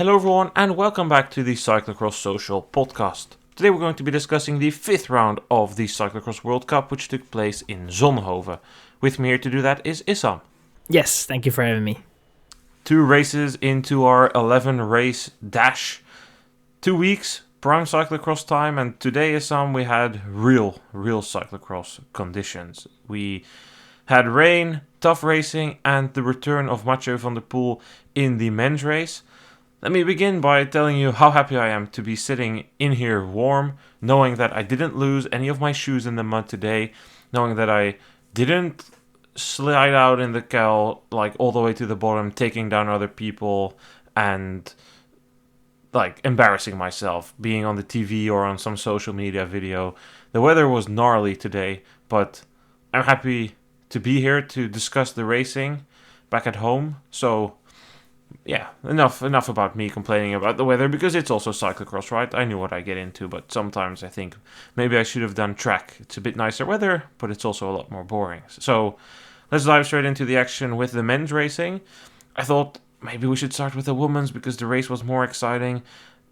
Hello everyone and welcome back to the Cyclocross Social podcast. Today we're going to be discussing the 5th round of the Cyclocross World Cup, which took place in Zonhoven. With me here to do that is Issam. Yes, thank you for having me. 2 races into our 11 race dash. 2 weeks, prime cyclocross time, and today, Issam, we had real cyclocross conditions. We had rain, tough racing, and the return of Mathieu van der Poel in the men's race. Let me begin by telling you how happy I am to be sitting in here warm, knowing that I didn't lose any of my shoes in the mud today, knowing that I didn't slide out in the cal like all the way to the bottom, taking down other people and like embarrassing myself, being on the TV or on some social media video. The weather was gnarly today, but I'm happy to be here to discuss the racing back at home. So yeah, enough about me complaining about the weather, because it's also cyclocross, right? I knew what I get into, but sometimes I think maybe I should have done track. It's a bit nicer weather, but it's also a lot more boring. So let's dive straight into the action with the men's racing. I thought maybe we should start with the women's because the race was more exciting,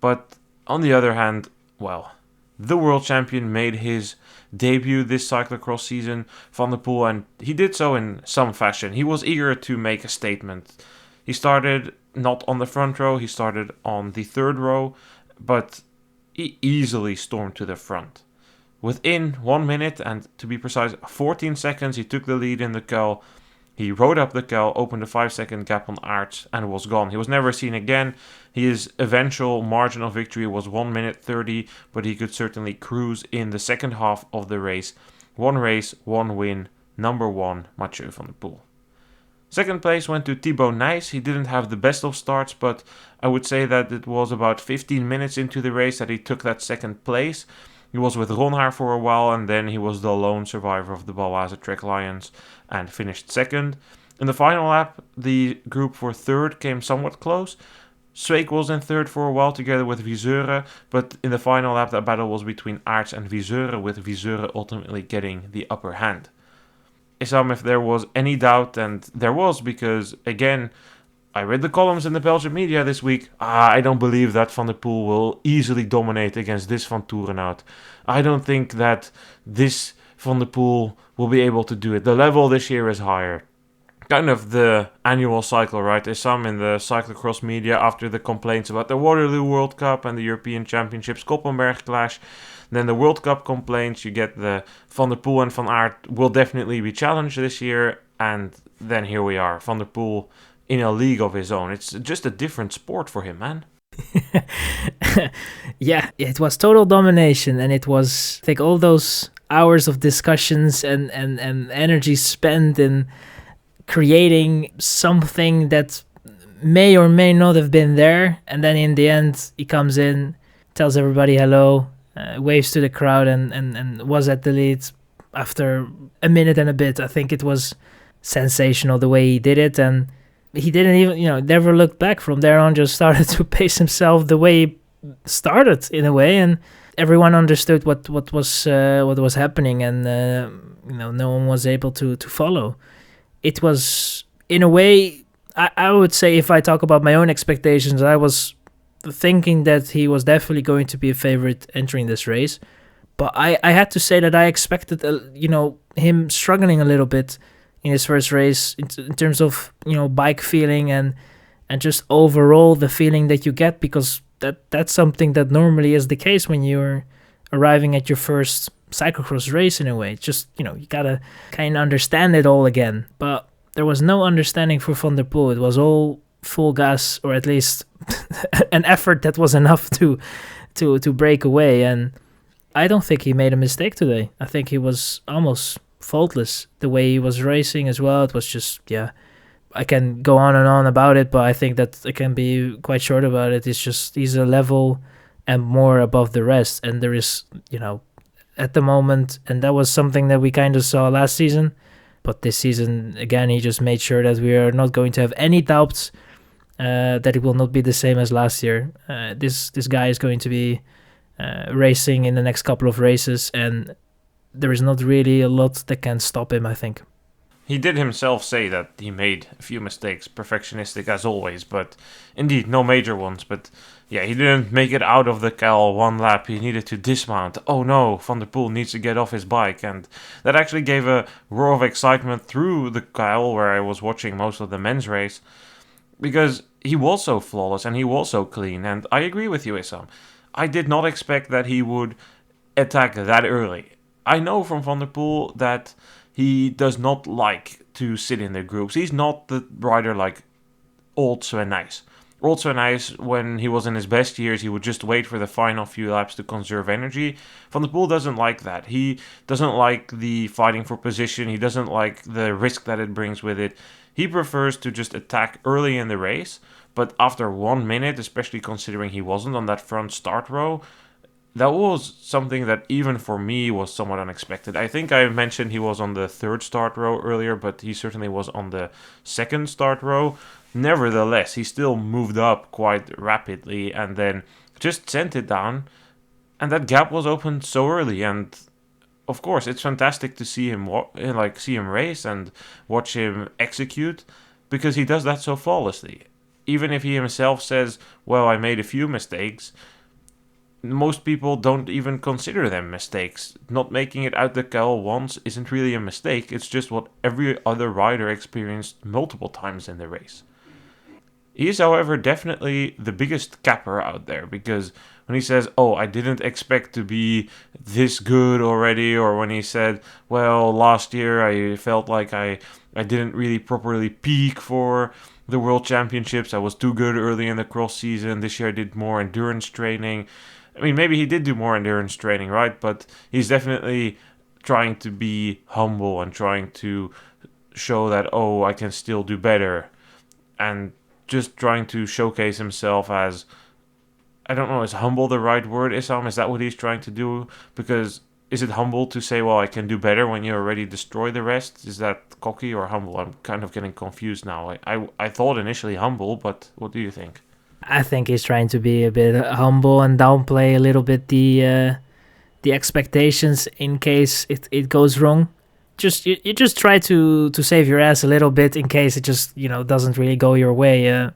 but on the other hand, well, the world champion made his debut this cyclocross season, Van der Poel, and he did so in some fashion. He was eager to make a statement. He started not on the front row, he started on the third row, but he easily stormed to the front. Within 1 minute, and to be precise, 14 seconds, he took the lead in the cal. He rode up the cal, opened a 5-second gap on Aerts, and was gone. He was never seen again. His eventual margin of victory was 1 minute 30, but he could certainly cruise in the second half of the race. 1 race, 1 win, number 1, Mathieu van der Poel. Second place went to Thibaut Nys. He didn't have the best of starts, but I would say that it was about 15 minutes into the race that he took that second place. He was with Ronhaar for a while, and then he was the lone survivor of the Baloise Trek Lions and finished second. In the final lap, the group for third came somewhat close. Sweeck was in third for a while together with Viseur, but in the final lap that battle was between Aerts and Viseur, with Viseur ultimately getting the upper hand. Issam, if there was any doubt, and there was, because again, I read the columns in the Belgian media this week. I don't believe that Van der Poel will easily dominate against this Van Toerenhout. I don't think that this Van der Poel will be able to do it. The level this year is higher. Kind of the annual cycle, right? Issam, in the cyclocross media, after the complaints about the Waterloo World Cup and the European Championships Koppenberg clash, then the World Cup complaints, you get the Van der Poel and Van Aert will definitely be challenged this year, and then here we are, Van der Poel in a league of his own. It's just a different sport for him, man. Yeah, it was total domination, and it was, I think, all those hours of discussions and energy spent in creating something that may or may not have been there, and then in the end, he comes in, tells everybody hello, waves to the crowd, and was at the lead after a minute and a bit. I think it was sensational the way he did it, and he didn't even, never looked back from there on, just started to pace himself the way he started in a way, and everyone understood what was happening, and no one was able to follow. It was, in a way, I would say, if I talk about my own expectations, I was thinking that he was definitely going to be a favorite entering this race, but I had to say that I expected him struggling a little bit in his first race in terms of bike feeling and just overall the feeling that you get, because that's something that normally is the case when you're arriving at your first cyclocross race in a way. It's just you gotta kind of understand it all again, but there was no understanding for Van der Poel. It was all full gas, or at least an effort that was enough to break away, and I don't think he made a mistake today. I think he was almost faultless the way he was racing as well. It was just, I can go on and on about it, but I think that I can be quite short about it. It's just he's a level and more above the rest, and there is, at the moment, and that was something that we kind of saw last season, but this season, again, he just made sure that we are not going to have any doubts that it will not be the same as last year. This guy is going to be racing in the next couple of races, and there is not really a lot that can stop him, I think. He did himself say that he made a few mistakes, perfectionistic as always, but indeed, no major ones. But yeah, he didn't make it out of the Cal one lap. He needed to dismount. Oh no, Van der Poel needs to get off his bike. And that actually gave a roar of excitement through the Cal, where I was watching most of the men's race, because he was so flawless and he was so clean. And I agree with you, Issam. I did not expect that he would attack that early. I know from Van der Poel that he does not like to sit in the groups. He's not the rider like old Sven Nys. Old Sven Nys, when he was in his best years, he would just wait for the final few laps to conserve energy. Van der Poel doesn't like that. He doesn't like the fighting for position. He doesn't like the risk that it brings with it. He prefers to just attack early in the race. But after 1 minute, especially considering he wasn't on that front start row, that was something that even for me was somewhat unexpected. I think I mentioned he was on the third start row earlier, but he certainly was on the second start row. Nevertheless, he still moved up quite rapidly and then just sent it down, and that gap was opened so early. And of course, it's fantastic to see him see him race and watch him execute, because he does that so flawlessly. Even if he himself says, "Well, I made a few mistakes," most people don't even consider them mistakes. Not making it out the Cal once isn't really a mistake. It's just what every other rider experienced multiple times in the race. He is, however, definitely the biggest capper out there, because when he says, "Oh, I didn't expect to be this good already," or when he said, "Well, last year I felt like I didn't really properly peak for the World Championships. I was too good early in the cross season. This year I did more endurance training." I mean, maybe he did do more endurance training, right? But he's definitely trying to be humble and trying to show that, oh, I can still do better. And just trying to showcase himself as, I don't know, is humble the right word, Issam? Is that what he's trying to do? Because is it humble to say, well, I can do better when you already destroy the rest? Is that cocky or humble? I'm kind of getting confused now. I thought initially humble, but what do you think? I think he's trying to be a bit humble and downplay a little bit the expectations in case it goes wrong. You just try to save your ass a little bit in case it just doesn't really go your way.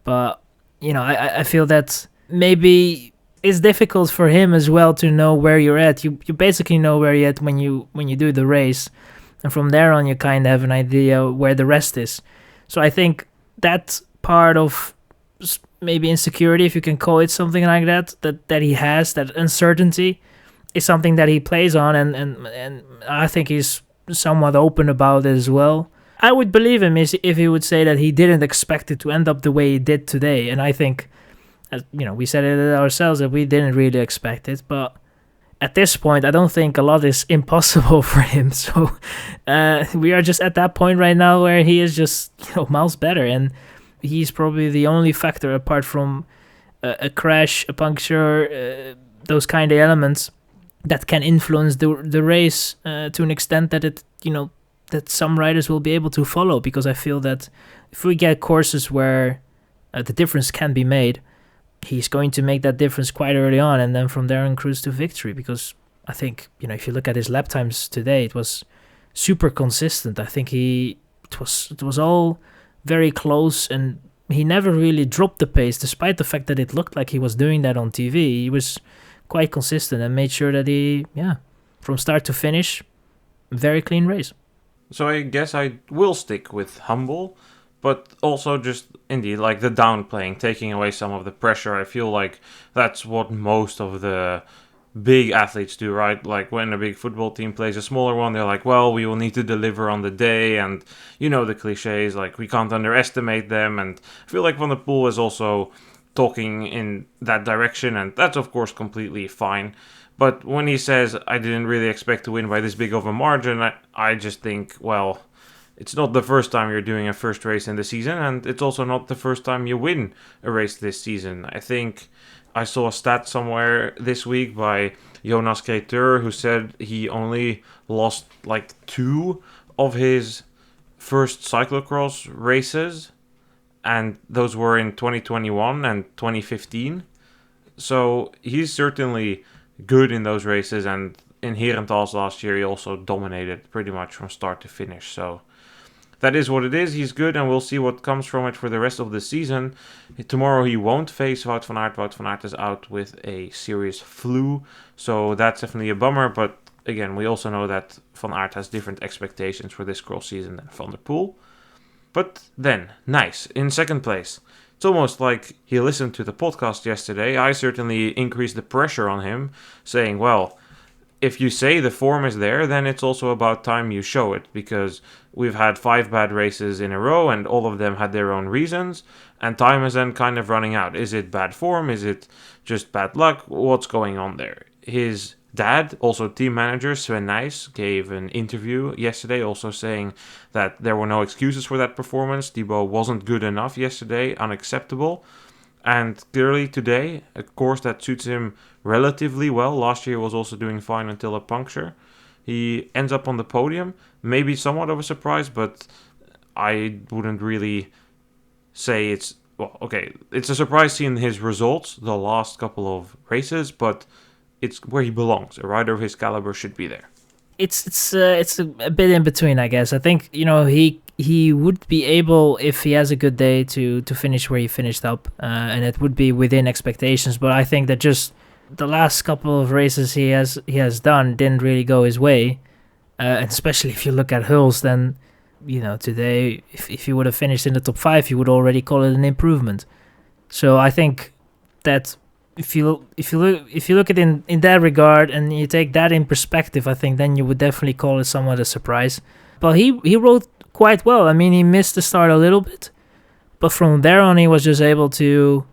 But I feel that maybe it's difficult for him as well to know where you're at. You basically know where you're at when you do the race, and from there on you kind of have an idea where the rest is. So I think that part of maybe insecurity, if you can call it something like that he has, that uncertainty, is something that he plays on, and I think he's somewhat open about it as well. I would believe him if he would say that he didn't expect it to end up the way it did today, and I think, we said it ourselves that we didn't really expect it, but at this point, I don't think a lot is impossible for him. So we are just at that point right now where he is just miles better, and he's probably the only factor apart from a crash, a puncture, those kind of elements that can influence the race to an extent that that some riders will be able to follow. Because I feel that if we get courses where the difference can be made, he's going to make that difference quite early on, and then from there on cruise to victory. Because I think if you look at his lap times today, it was super consistent. I think it was all very close, and he never really dropped the pace, despite the fact that it looked like he was doing that on TV. He was quite consistent and made sure that he, from start to finish, very clean race. So I guess I will stick with humble, but also just indeed like the downplaying, taking away some of the pressure. I feel like that's what most of the big athletes do, right? Like when a big football team plays a smaller one, they're like, well, we will need to deliver on the day, and the cliches, like we can't underestimate them. And I feel like Van der Poel is also talking in that direction, and that's of course completely fine. But when he says, I didn't really expect to win by this big of a margin, I just think, well, it's not the first time you're doing a first race in the season, and it's also not the first time you win a race this season. I think I saw a stat somewhere this week by Jonas Kreter, who said he only lost like 2 of his first cyclocross races, and those were in 2021 and 2015. So he's certainly good in those races, and in Herentals last year he also dominated pretty much from start to finish. So that is what it is. He's good, and we'll see what comes from it for the rest of the season. Tomorrow he won't face Wout van Aert. Wout van Aert is out with a serious flu, so that's definitely a bummer. But again, we also know that Van Aert has different expectations for this cross season than Van der Poel. But then, nice, in second place. It's almost like he listened to the podcast yesterday. I certainly increased the pressure on him, saying, well, if you say the form is there, then it's also about time you show it, because we've had 5 bad races in a row and all of them had their own reasons, and time is then kind of running out. Is it bad form? Is it just bad luck? What's going on there? His dad, also team manager Sven Nys, gave an interview yesterday also saying that there were no excuses for that performance. Thibaut wasn't good enough yesterday, unacceptable. And clearly today, a course that suits him relatively well. Last year was also doing fine until a puncture. He ends up on the podium. Maybe somewhat of a surprise, but I wouldn't really say it's... Well, okay, it's a surprise seeing his results the last couple of races, but it's where he belongs. A rider of his caliber should be there. It's a bit in between, I guess. I think, he would be able, if he has a good day, to finish where he finished up, and it would be within expectations. But I think that just the last couple of races he has done didn't really go his way, and especially if you look at Hulls, then today if he would have finished in the top 5, you would already call it an improvement. So I think that if you look at it in that regard and you take that in perspective, I think then you would definitely call it somewhat a surprise. But he rode quite well. I mean, he missed the start a little bit, but from there on he was just able to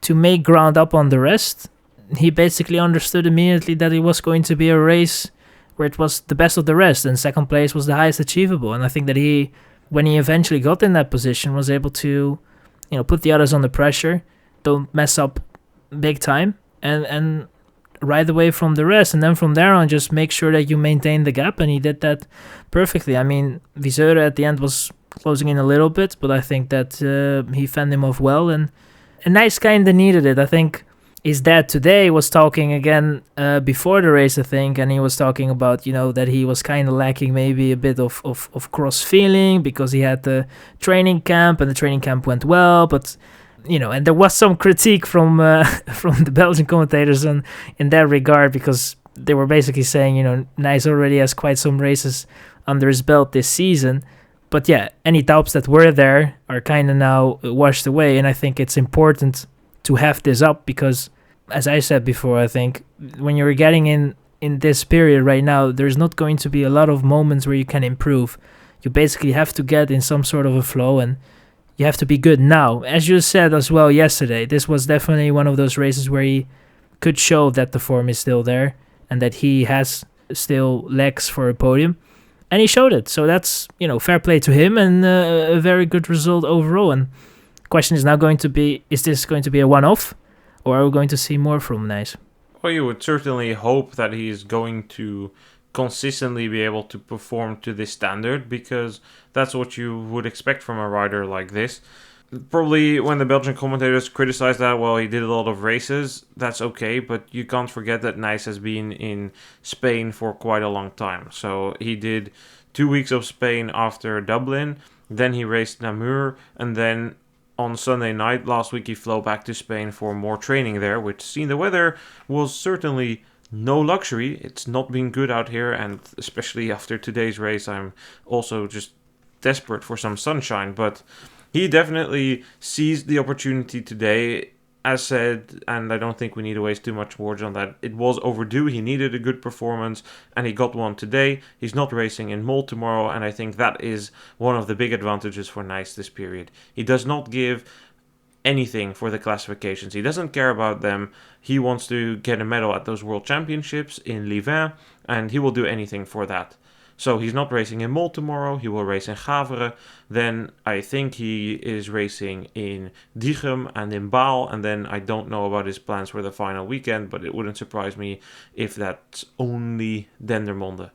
make ground up on the rest. He basically understood immediately that it was going to be a race where it was the best of the rest, and second place was the highest achievable. And I think that when he eventually got in that position, was able to put the others under pressure, don't mess up big time, and ride away from the rest, and then from there on just make sure that you maintain the gap, and he did that perfectly. I mean, Viseur at the end was closing in a little bit, but I think that he fended him off well, and Nice kind of needed it. I think his dad today was talking again before the race, I think, and he was talking about that he was kind of lacking maybe a bit of cross feeling because he had the training camp, and the training camp went well, but and there was some critique from the Belgian commentators in that regard, because they were basically saying, Nice already has quite some races under his belt this season. But yeah, any doubts that were there are kind of now washed away. And I think it's important to have this up because, as I said before, I think when you're getting in this period right now, there's not going to be a lot of moments where you can improve. You basically have to get in some sort of a flow, and you have to be good now. As you said as well yesterday, this was definitely one of those races where he could show that the form is still there and that he has still legs for a podium. And he showed it. So that's, fair play to him, and a very good result overall. And the question is now going to be, is this going to be a one-off, or are we going to see more from Nice? Well, you would certainly hope that he is going to consistently be able to perform to this standard, because that's what you would expect from a rider like this. Probably when the Belgian commentators criticize that, well, he did a lot of races, that's okay, but you can't forget that Nice has been in Spain for quite a long time. So he did 2 weeks of Spain after Dublin, then he raced Namur, and then on Sunday night last week he flew back to Spain for more training there, which, seeing the weather, was certainly no luxury. It's not been good out here, and especially after today's race I'm also just desperate for some sunshine, but he definitely seized the opportunity today. As said, and I don't think we need to waste too much words on that, it was overdue. He needed a good performance, and he got one today. He's not racing in Mol tomorrow, and I think that is one of the big advantages for Nice this period. He does not give anything for the classifications. He doesn't care about them. He wants to get a medal at those World Championships in Louvain, and he will do anything for that. So he's not racing in Mol tomorrow, he will race in Gavere. Then I think he is racing in Diegem and in Baal. And then I don't know about his plans for the final weekend, but it wouldn't surprise me if that's only Dendermonde.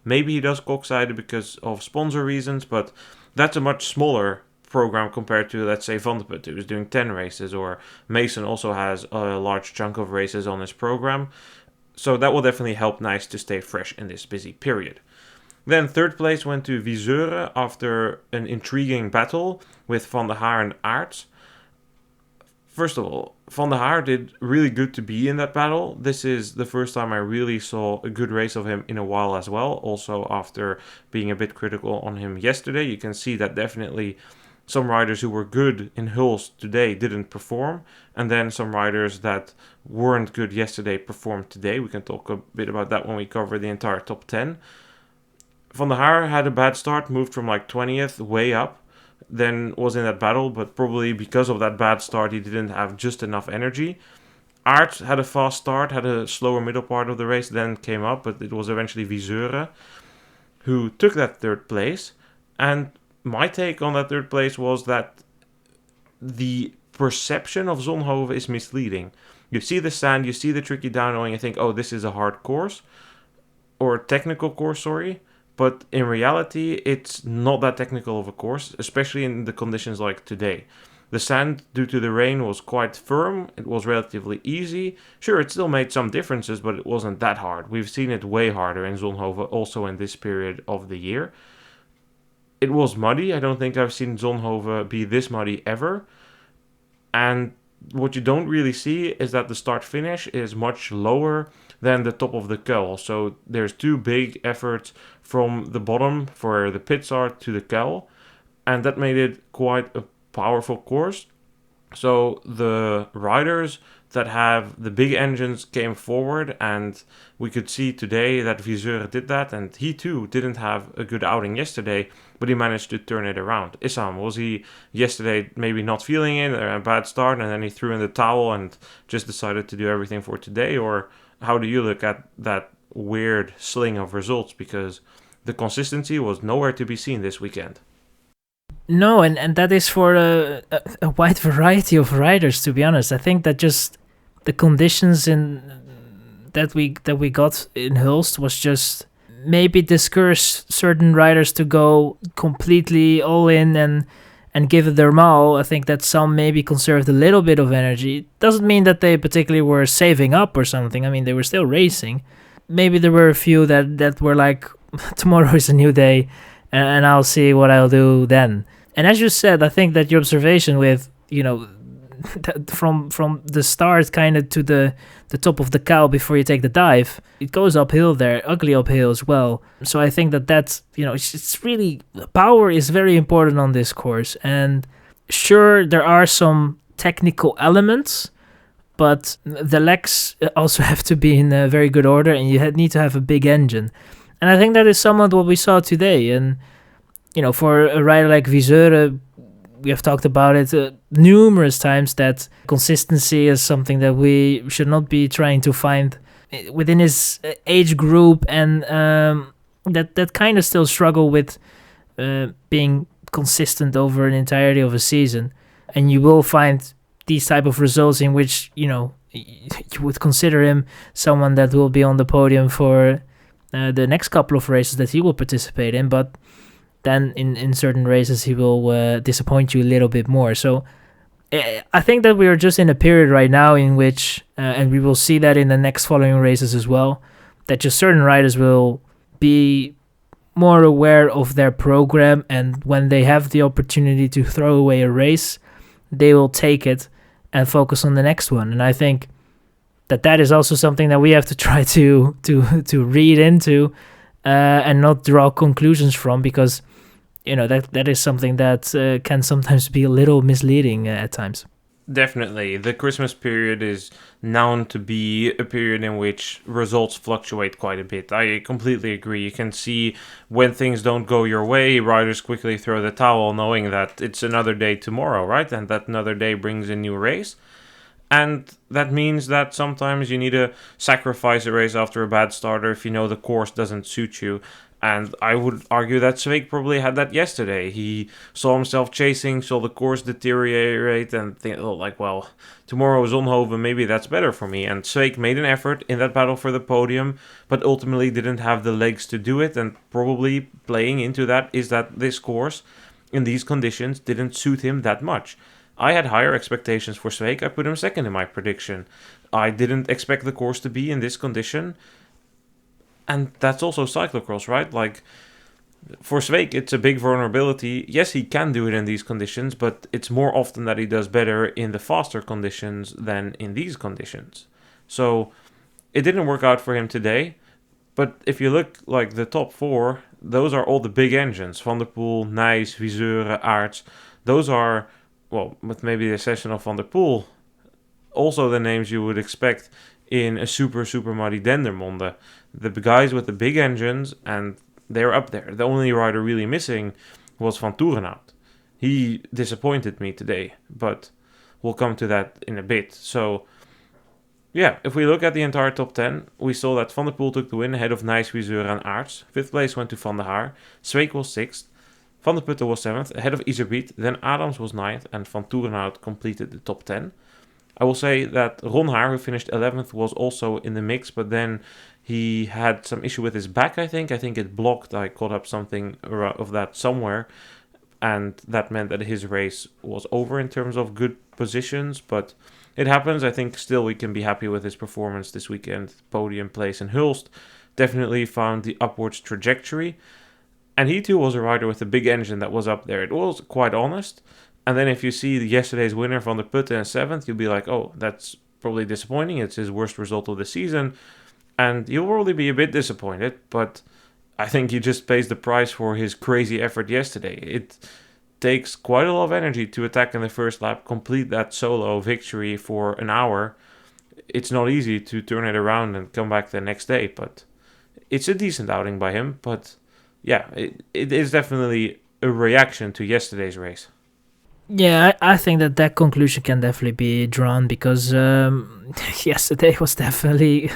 Maybe he does Kokzijde because of sponsor reasons, but that's a much smaller program compared to, let's say, Van de Putte, who's doing 10 races, or Mason also has a large chunk of races on his program. So that will definitely help Nice to stay fresh in this busy period. Then third place went to Viseuren after an intriguing battle with Van der Haar and Aerts. First of all, Van der Haar did really good to be in that battle. This is the first time I really saw a good race of him in a while as well. Also, after being a bit critical on him yesterday, you can see that definitely some riders who were good in Hulst today didn't perform. And then some riders that weren't good yesterday performed today. We can talk a bit about that when we cover the entire top 10. Van der Haar had a bad start, moved from like 20th way up. Then was in that battle, but probably because of that bad start, he didn't have just enough energy. Aerts had a fast start, had a slower middle part of the race, then came up, but it was eventually Viseuren who took that third place. And my take on that third place was that the perception of Zonhoven is misleading. You see the sand, you see the tricky downhill, and you think, oh, this is a hard course, or technical course, sorry. But in reality, it's not that technical of a course, especially in the conditions like today. The sand, due to the rain, was quite firm. It was relatively easy. Sure, it still made some differences, but it wasn't that hard. We've seen it way harder in Zonhoven, also in this period of the year. It was muddy. I don't think I've seen Zonhoven be this muddy ever. And what you don't really see is that the start-finish is much lower than the top of the Kuil. So there's two big efforts from the bottom for the pits are to the Kuil, and that made it quite a powerful course. So the riders that have the big engines came forward, and we could see today that Viseuren did that, and he too didn't have a good outing yesterday, but he managed to turn it around. Issam, was he yesterday maybe not feeling it, or a bad start, and then he threw in the towel and just decided to do everything for today? Or how do you look at that weird sling of results? Because the consistency was nowhere to be seen this weekend. No, and that is for a wide variety of riders, to be honest. I think that just the conditions that we got in Hulst was just maybe discouraged certain riders to go completely all in and give it their all. I think that some maybe conserved a little bit of energy. Doesn't mean that they particularly were saving up or something. I mean, they were still racing. Maybe there were a few that were like, tomorrow is a new day, and I'll see what I'll do then. And as you said, I think that your observation with, from the start kind of to the top of the Kuil before you take the dive, it goes uphill there, ugly uphill as well. So I think that's, it's really, power is very important on this course. And sure, there are some technical elements, but the legs also have to be in a very good order, and you need to have a big engine. And I think that is somewhat what we saw today. And for a rider like Viseuren, we have talked about it numerous times, that consistency is something that we should not be trying to find within his age group, and that kind of still struggle with being consistent over an entirety of a season. And you will find these type of results in which, you would consider him someone that will be on the podium for the next couple of races that he will participate in, but then in certain races he will disappoint you a little bit more. So I think that we are just in a period right now in which, and we will see that in the next following races as well, that just certain riders will be more aware of their program, and when they have the opportunity to throw away a race, they will take it and focus on the next one. And I think that is also something that we have to try to read into and not draw conclusions from, because that is something that can sometimes be a little misleading at times. Definitely. The Christmas period is known to be a period in which results fluctuate quite a bit. I completely agree. You can see when things don't go your way, riders quickly throw the towel, knowing that it's another day tomorrow, right? And that another day brings a new race. And that means that sometimes you need to sacrifice a race after a bad starter if you know the course doesn't suit you. And I would argue that Sveik probably had that yesterday. He saw himself chasing, saw the course deteriorate, and think, well, tomorrow is Zonhoven, maybe that's better for me. And Sveik made an effort in that battle for the podium, but ultimately didn't have the legs to do it. And probably playing into that is that this course, in these conditions, didn't suit him that much. I had higher expectations for Sveik. I put him second in my prediction. I didn't expect the course to be in this condition. And that's also cyclocross, right? Like, For Sveik, it's a big vulnerability. Yes, he can do it in these conditions, but it's more often that he does better in the faster conditions than in these conditions. So it didn't work out for him today. But if you look like the top 4, those are all the big engines. Van der Poel, Nijs, Viseur, Aerts. Those are, well, with maybe the exception of Van der Poel, also the names you would expect in a super muddy Dendermonde. The guys with the big engines, and they're up there. The only rider really missing was Van Toerenhout. He disappointed me today, but we'll come to that in a bit. So, yeah, if we look at the entire top 10, we saw that Van der Poel took the win ahead of Nijs, Viseur and Aerts. 5th place went to Van der Haar. Zweek was 6th. Van der Putten was 7th, ahead of Iserbiet. Then Adams was 9th, and Van Toerenhout completed the top 10. I will say that Ron Haar, who finished 11th, was also in the mix, but then he had some issue with his back, I think. I think it blocked. I caught up something of that somewhere, and that meant that his race was over in terms of good positions, but it happens. I think still we can be happy with his performance this weekend. Podium place in Hulst definitely found the upwards trajectory, and he too was a rider with a big engine that was up there. It was quite honest. And then if you see yesterday's winner Van der Putten in 7th, you'll be like, oh, that's probably disappointing. It's his worst result of the season. And you'll probably be a bit disappointed, but I think he just pays the price for his crazy effort yesterday. It takes quite a lot of energy to attack in the first lap, complete that solo victory for an hour. It's not easy to turn it around and come back the next day, but it's a decent outing by him. But yeah, it is definitely a reaction to yesterday's race. Yeah, I think that conclusion can definitely be drawn because yesterday was definitely,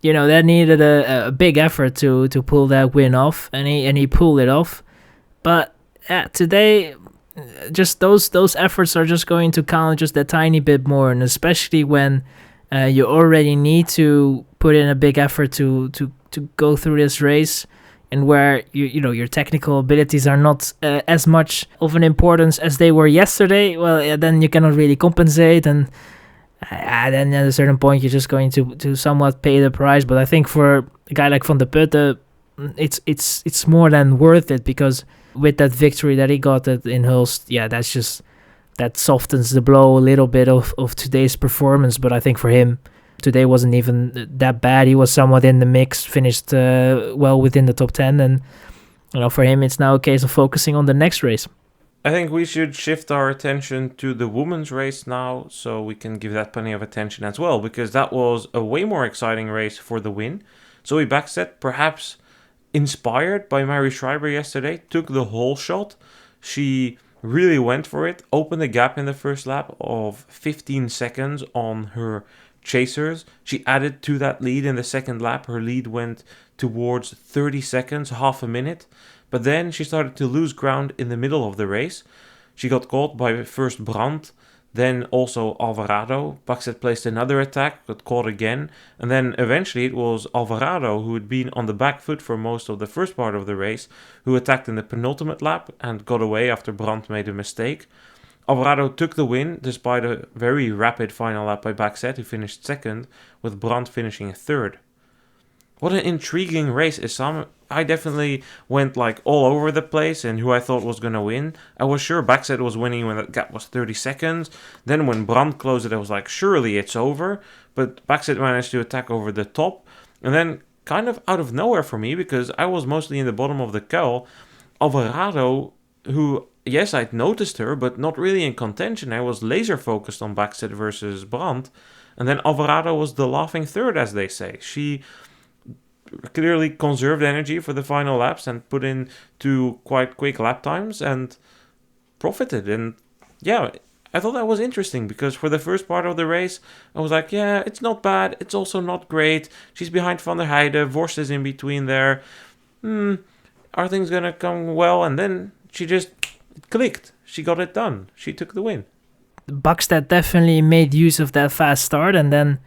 that needed a big effort to pull that win off, and he pulled it off. But today, just those efforts are just going to count just a tiny bit more, and especially when you already need to put in a big effort to go through this race. And where your technical abilities are not as much of an importance as they were yesterday, well, then you cannot really compensate, and then at a certain point you're just going to somewhat pay the price. But I think for a guy like Van der Putten, it's more than worth it, because with that victory that he got in Hulst, that softens the blow a little bit of today's performance. But I think for him, today wasn't even that bad. He was somewhat in the mix, finished well within the top 10, and for him it's now a case of focusing on the next race. I think we should shift our attention to the women's race now, so we can give that plenty of attention as well, because that was a way more exciting race for the win. Zoe Backstedt, perhaps inspired by Mary Schreiber yesterday, took the whole shot. She really went for it, opened a gap in the first lap of 15 seconds on her chasers. She added to that lead in the second lap. Her lead went towards 30 seconds, half a minute. But then she started to lose ground in the middle of the race. She got caught by first Brandt, then also Alvarado. Backstedt placed another attack, got caught again. And then eventually it was Alvarado, who had been on the back foot for most of the first part of the race, who attacked in the penultimate lap and got away after Brandt made a mistake. Alvarado took the win despite a very rapid final lap by Backstedt, who finished second, with Brandt finishing third. What an intriguing race, Issam. I definitely went all over the place and who I thought was going to win. I was sure Backstedt was winning when that gap was 30 seconds. Then when Brandt closed it, I was like, surely it's over. But Backstedt managed to attack over the top. And then, kind of out of nowhere for me, because I was mostly in the bottom of the kuil, Alvarado, who, yes, I'd noticed her, but not really in contention. I was laser focused on Backstedt versus Brandt. And then Alvarado was the laughing third, as they say. She clearly conserved energy for the final laps and put in 2 quite quick lap times and profited. And yeah, I thought that was interesting, because for the first part of the race, I was like, yeah, it's not bad. It's also not great. She's behind Van der Heijden. Vorst is in between there. Are things going to come well? And then she just clicked. She got it done. She took the win. Backstedt definitely made use of that fast start, and then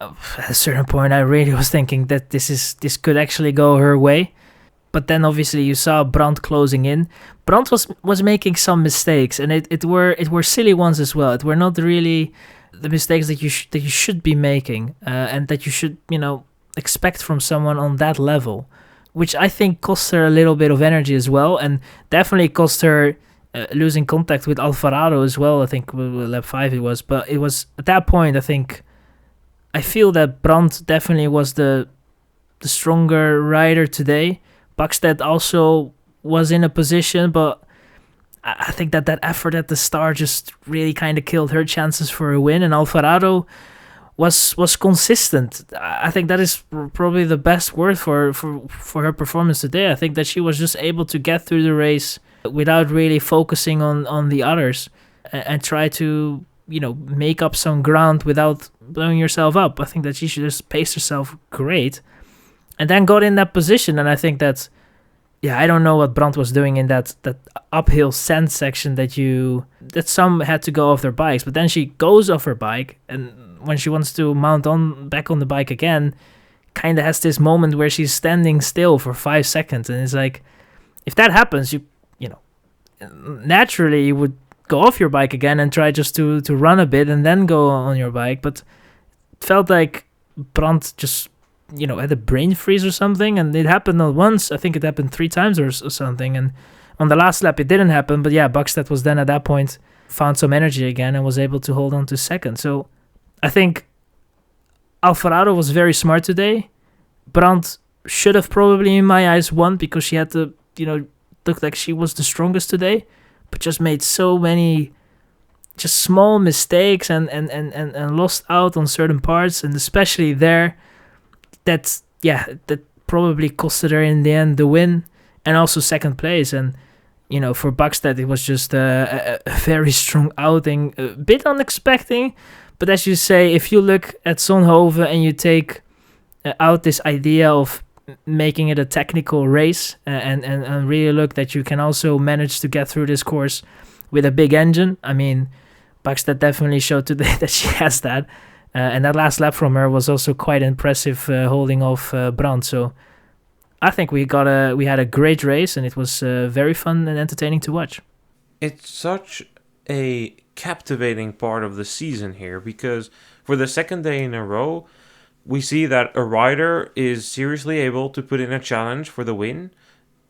at a certain point I really was thinking that this could actually go her way. But then obviously you saw Brandt closing in. Brandt was making some mistakes, and it were silly ones as well. It were not really the mistakes that you should be making and that you should expect from someone on that level. which I think cost her a little bit of energy as well, and definitely cost her losing contact with Alvarado as well. I think lap 5 it was, but it was at that point I feel that Brandt definitely was the stronger rider today. Buckstead also was in a position, but I think that effort at the start just really kind of killed her chances for a win. And Alvarado was consistent. I think that is probably the best word for her performance today. I think that she was just able to get through the race without really focusing on the others and try to, make up some ground without blowing yourself up. I think that she should just pace herself great and then got in that position. And I think that, I don't know what Brandt was doing in that uphill sand section that some had to go off their bikes, but then she goes off her bike, and when she wants to mount back on the bike again, kind of has this moment where she's standing still for 5 seconds, and it's like, if that happens, you naturally you would go off your bike again and try just to run a bit and then go on your bike, but it felt like Brandt just had a brain freeze or something, and it happened not once. I think it happened 3 times or something, and on the last lap it didn't happen, but Buckstead was then at that point found some energy again and was able to hold on to second. So I think Alvarado was very smart today. Brandt should have probably, in my eyes, won because she had to, look like she was the strongest today, but just made so many just small mistakes and lost out on certain parts, and especially there, that probably costed her in the end the win and also second place. And for Buckstead it was just a very strong outing, a bit unexpected, but as you say, if you look at Zonhoven and you take out this idea of making it a technical race and really look that you can also manage to get through this course with a big engine, I mean, Buckstead definitely showed today that she has that. And that last lap from her was also quite impressive, holding off Brandt. So I think we had a great race, and it was very fun and entertaining to watch. It's such a captivating part of the season here, because for the second day in a row, we see that a rider is seriously able to put in a challenge for the win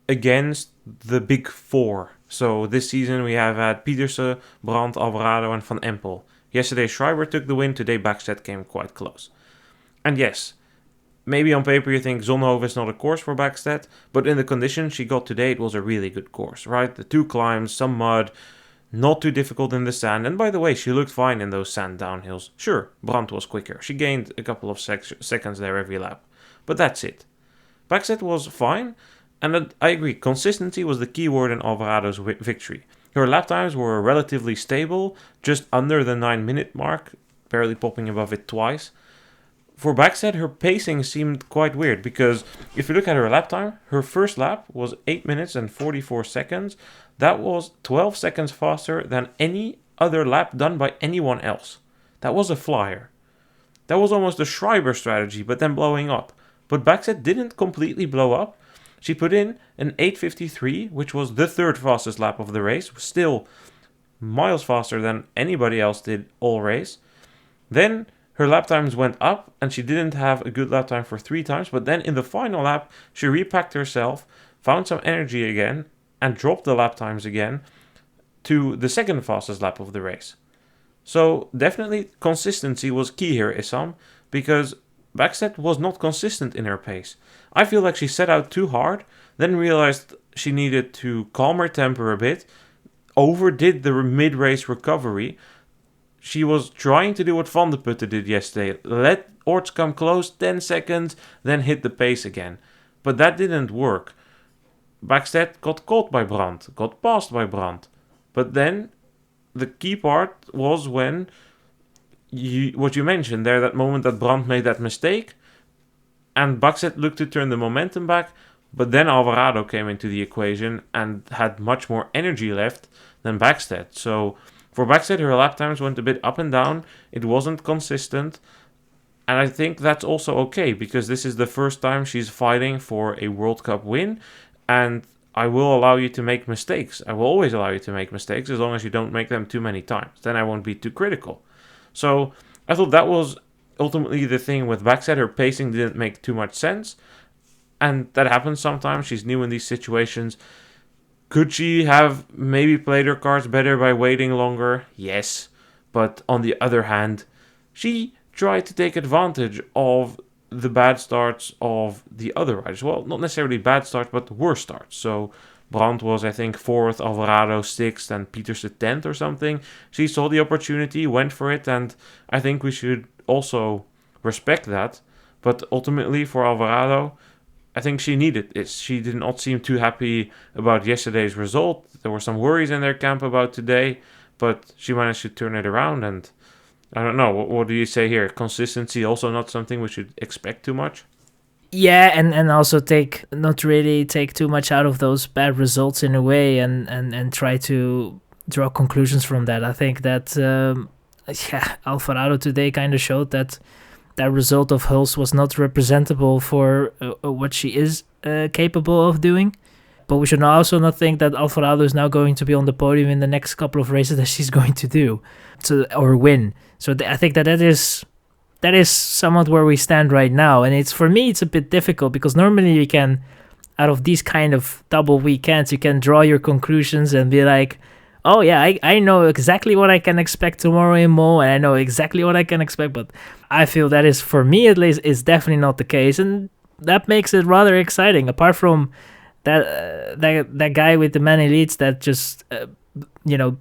against the big four. So this season we have had Pietersen, Brandt, Alvarado and Van Empel. Yesterday Schreiber took the win, today Buckstead came quite close. And yes, maybe on paper you think Zonhoven is not a course for Buckstead, but in the conditions she got today it was a really good course, right? The 2 climbs, some mud, not too difficult in the sand, and by the way, she looked fine in those sand downhills. Sure, Brandt was quicker, she gained a couple of seconds there every lap, but that's it. Buckstead was fine, and I agree, consistency was the key word in Alvarado's victory. Her lap times were relatively stable, just under the 9-minute mark, barely popping above it twice. For Buckstead, her pacing seemed quite weird, because if you look at her lap time, her first lap was 8 minutes and 44 seconds. That was 12 seconds faster than any other lap done by anyone else. That was a flyer. That was almost a Schreiber strategy, but then blowing up. But Buckstead didn't completely blow up. She put in an 8:53, which was the 3rd fastest lap of the race, still miles faster than anybody else did all race. Then her lap times went up, and she didn't have a good lap time for 3 times, but then in the final lap, she repacked herself, found some energy again, and dropped the lap times again to the 2nd fastest lap of the race. So definitely consistency was key here, Issam, because Buckstead was not consistent in her pace. I feel like she set out too hard, then realized she needed to calm her temper a bit, overdid the mid-race recovery. She was trying to do what Van de Putte did yesterday, let Orts come close 10 seconds, then hit the pace again. But that didn't work. Buckstead got caught by Brandt, got passed by Brandt. But then the key part was when what you mentioned there, that moment that Brandt made that mistake, and Buckstead looked to turn the momentum back, but then Alvarado came into the equation and had much more energy left than Buckstead. So for Buckstead, her lap times went a bit up and down. It wasn't consistent, and I think that's also okay, because this is the first time she's fighting for a World Cup win, and I will allow you to make mistakes. I will always allow you to make mistakes as long as you don't make them too many times. Then I won't be too critical. So I thought that was ultimately the thing with Buckstead. Her pacing didn't make too much sense. and that happens sometimes. She's new in these situations. Could she have maybe played her cards better by waiting longer? Yes. But on the other hand, she tried to take advantage of the bad starts of the other riders. Well, not necessarily bad starts, but worse starts. So Brandt was, I think, 4th, Alvarado 6th, and Pietersen 10th or something. She saw the opportunity, went for it, and I think we should also respect that. But ultimately, for Alvarado, I think she needed it. She did not seem too happy about yesterday's result. There were some worries in their camp about today, but she managed to turn it around. And I don't know, what do you say here? Consistency also not something we should expect too much? Yeah, and also not really take too much out of those bad results in a way, and try to draw conclusions from that. I think that Alvarado today kind of showed that result of Hulse was not representable for what she is capable of doing. But we should also not think that Alvarado is now going to be on the podium in the next couple of races that she's going to do, or win. So I think that is somewhat where we stand right now. And for me, it's a bit difficult because normally you can, out of these kind of double weekends, you can draw your conclusions and be like, oh yeah, I know exactly what I can expect tomorrow in Mo, and I know exactly what I can expect. But I feel that is, for me at least, is definitely not the case. And that makes it rather exciting. Apart from that guy with the many leads that just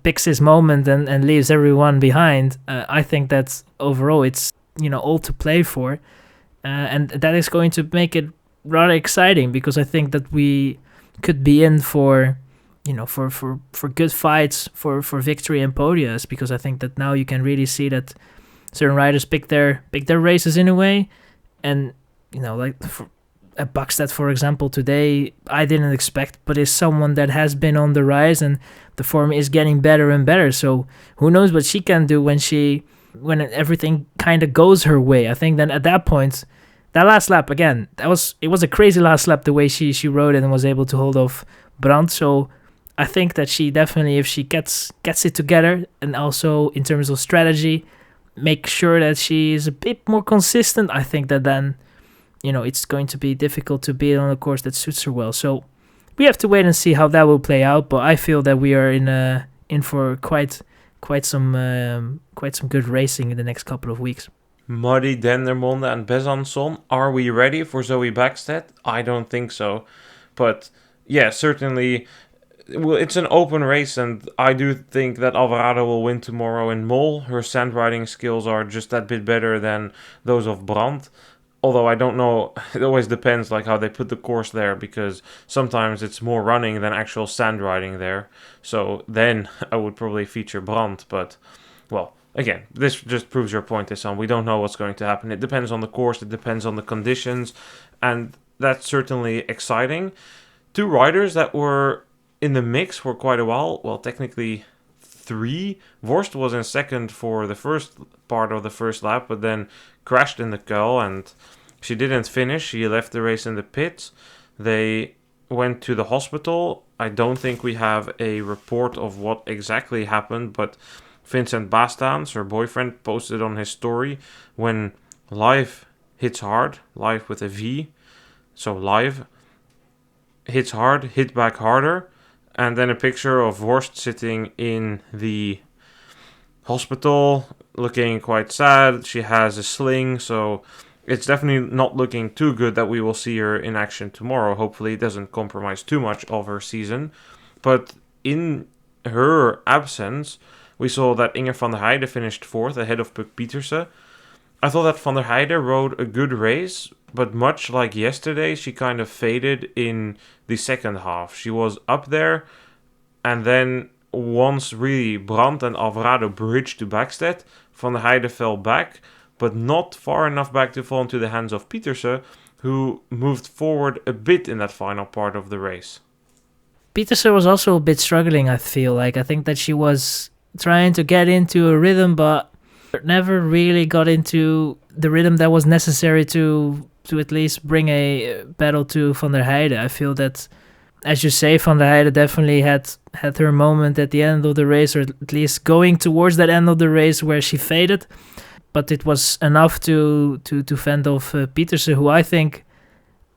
picks his moment and leaves everyone behind, I think that overall it's all to play for, and that is going to make it rather exciting, because I think that we could be in for for good fights for victory and podiums, because I think that now you can really see that certain riders pick their races in a way, and like for Buckstead, for example, today I didn't expect, but is someone that has been on the rise and the form is getting better and better. So who knows what she can do when everything kind of goes her way. I think then at that point, that last lap again, it was a crazy last lap the way she rode it and was able to hold off Brandt. So I think that she definitely, if she gets it together, and also in terms of strategy, make sure that she is a bit more consistent, I think that then it's going to be difficult to be on a course that suits her well. So we have to wait and see how that will play out. But I feel that we are in for quite some good racing in the next couple of weeks. Muddy, Dendermonde and Besançon. Are we ready for Zoe Bäckstedt? I don't think so. But yeah, certainly, well, it's an open race, and I do think that Alvarado will win tomorrow in Mol. Her sand riding skills are just that bit better than those of Brandt. Although I don't know, it always depends like how they put the course there, because sometimes it's more running than actual sand riding there. So then I would probably feature Brandt. But, well, again, this just proves your point, Issam. We don't know what's going to happen. It depends on the course, it depends on the conditions, and that's certainly exciting. 2 riders that were in the mix for quite a while, well, technically 3. Vorst was in second for the first part of the first lap, but then crashed in the Kuil, and she didn't finish. She left the race in the pits. They went to the hospital. I don't think we have a report of what exactly happened, but Vincent Bastaans, her boyfriend, posted on his story, when life hits hard, life with a V, so live, hits hard, hit back harder, and then a picture of Vorst sitting in the hospital, looking quite sad. She has a sling, so it's definitely not looking too good that we will see her in action tomorrow. Hopefully it doesn't compromise too much of her season. But in her absence, we saw that Inger van der Heijden finished 4th ahead of Puk Pietersen. I thought that van der Heijden rode a good race, but much like yesterday, she kind of faded in the second half. She was up there, and then once really Brandt and Alvarado bridged to Bäckstedt, van der Heijden fell back, but not far enough back to fall into the hands of Pietersen, who moved forward a bit in that final part of the race. Pietersen was also a bit struggling, I feel like. I think that she was trying to get into a rhythm, but never really got into the rhythm that was necessary to at least bring a battle to van der Heijden. I feel that, as you say, van der Heijden definitely had her moment at the end of the race, or at least going towards that end of the race where she faded. But it was enough to fend off Pietersen, who I think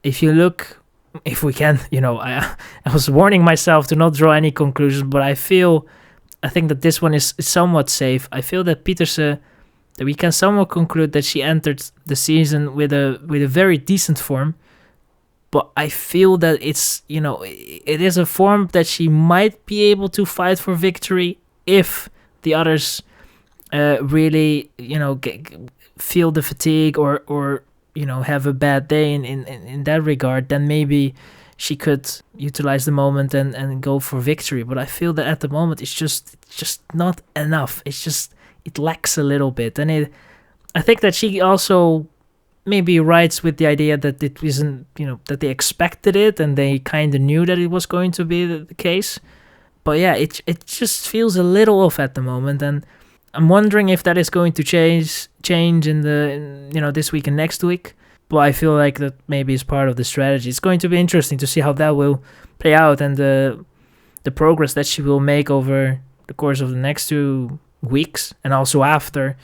if you look, if we can, I was warning myself to not draw any conclusions, but I think that this one is somewhat safe. I feel that Pieterse, that we can somewhat conclude that she entered the season with a very decent form, but I feel that it is a form that she might be able to fight for victory if the others really feel the fatigue or have a bad day in that regard. Then maybe she could utilize the moment and go for victory. But I feel that at the moment it's just not enough. It lacks a little bit, and I think that she also maybe rides with the idea that it isn't, that they expected it and they kind of knew that it was going to be the case. But yeah, it just feels a little off at the moment, and I'm wondering if that is going to change in this week and next week. But I feel like that maybe is part of the strategy. It's going to be interesting to see how that will play out, and the progress that she will make over the course of the next 2 weeks, and also after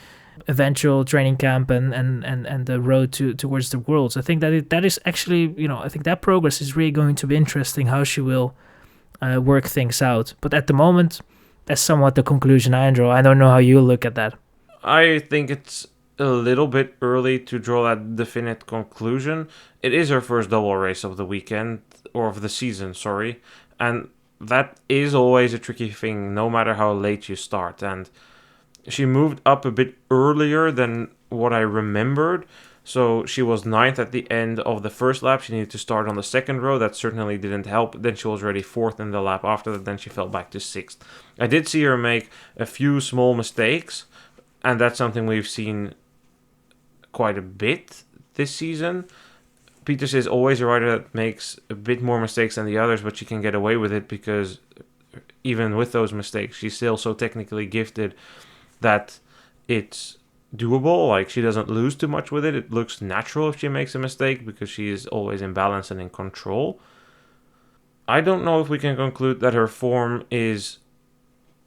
eventual training camp and the road towards the Worlds. I think that is actually, I think that progress is really going to be interesting, how she will work things out. But at the moment, that's somewhat the conclusion I draw. I don't know how you look at that. I think it's a little bit early to draw that definite conclusion. It is her first double race of the weekend, or of the season, sorry. And that is always a tricky thing, no matter how late you start. And she moved up a bit earlier than what I remembered. So she was 9th at the end of the first lap. She needed to start on the second row. That certainly didn't help. Then she was already 4th in the lap after that. Then she fell back to 6th. I did see her make a few small mistakes, and that's something we've seen quite a bit this season. Peters is always a rider that makes a bit more mistakes than the others, but she can get away with it because even with those mistakes, she's still so technically gifted that it's doable. Like, she doesn't lose too much with it. It looks natural if she makes a mistake because she is always in balance and in control. I don't know if we can conclude that her form is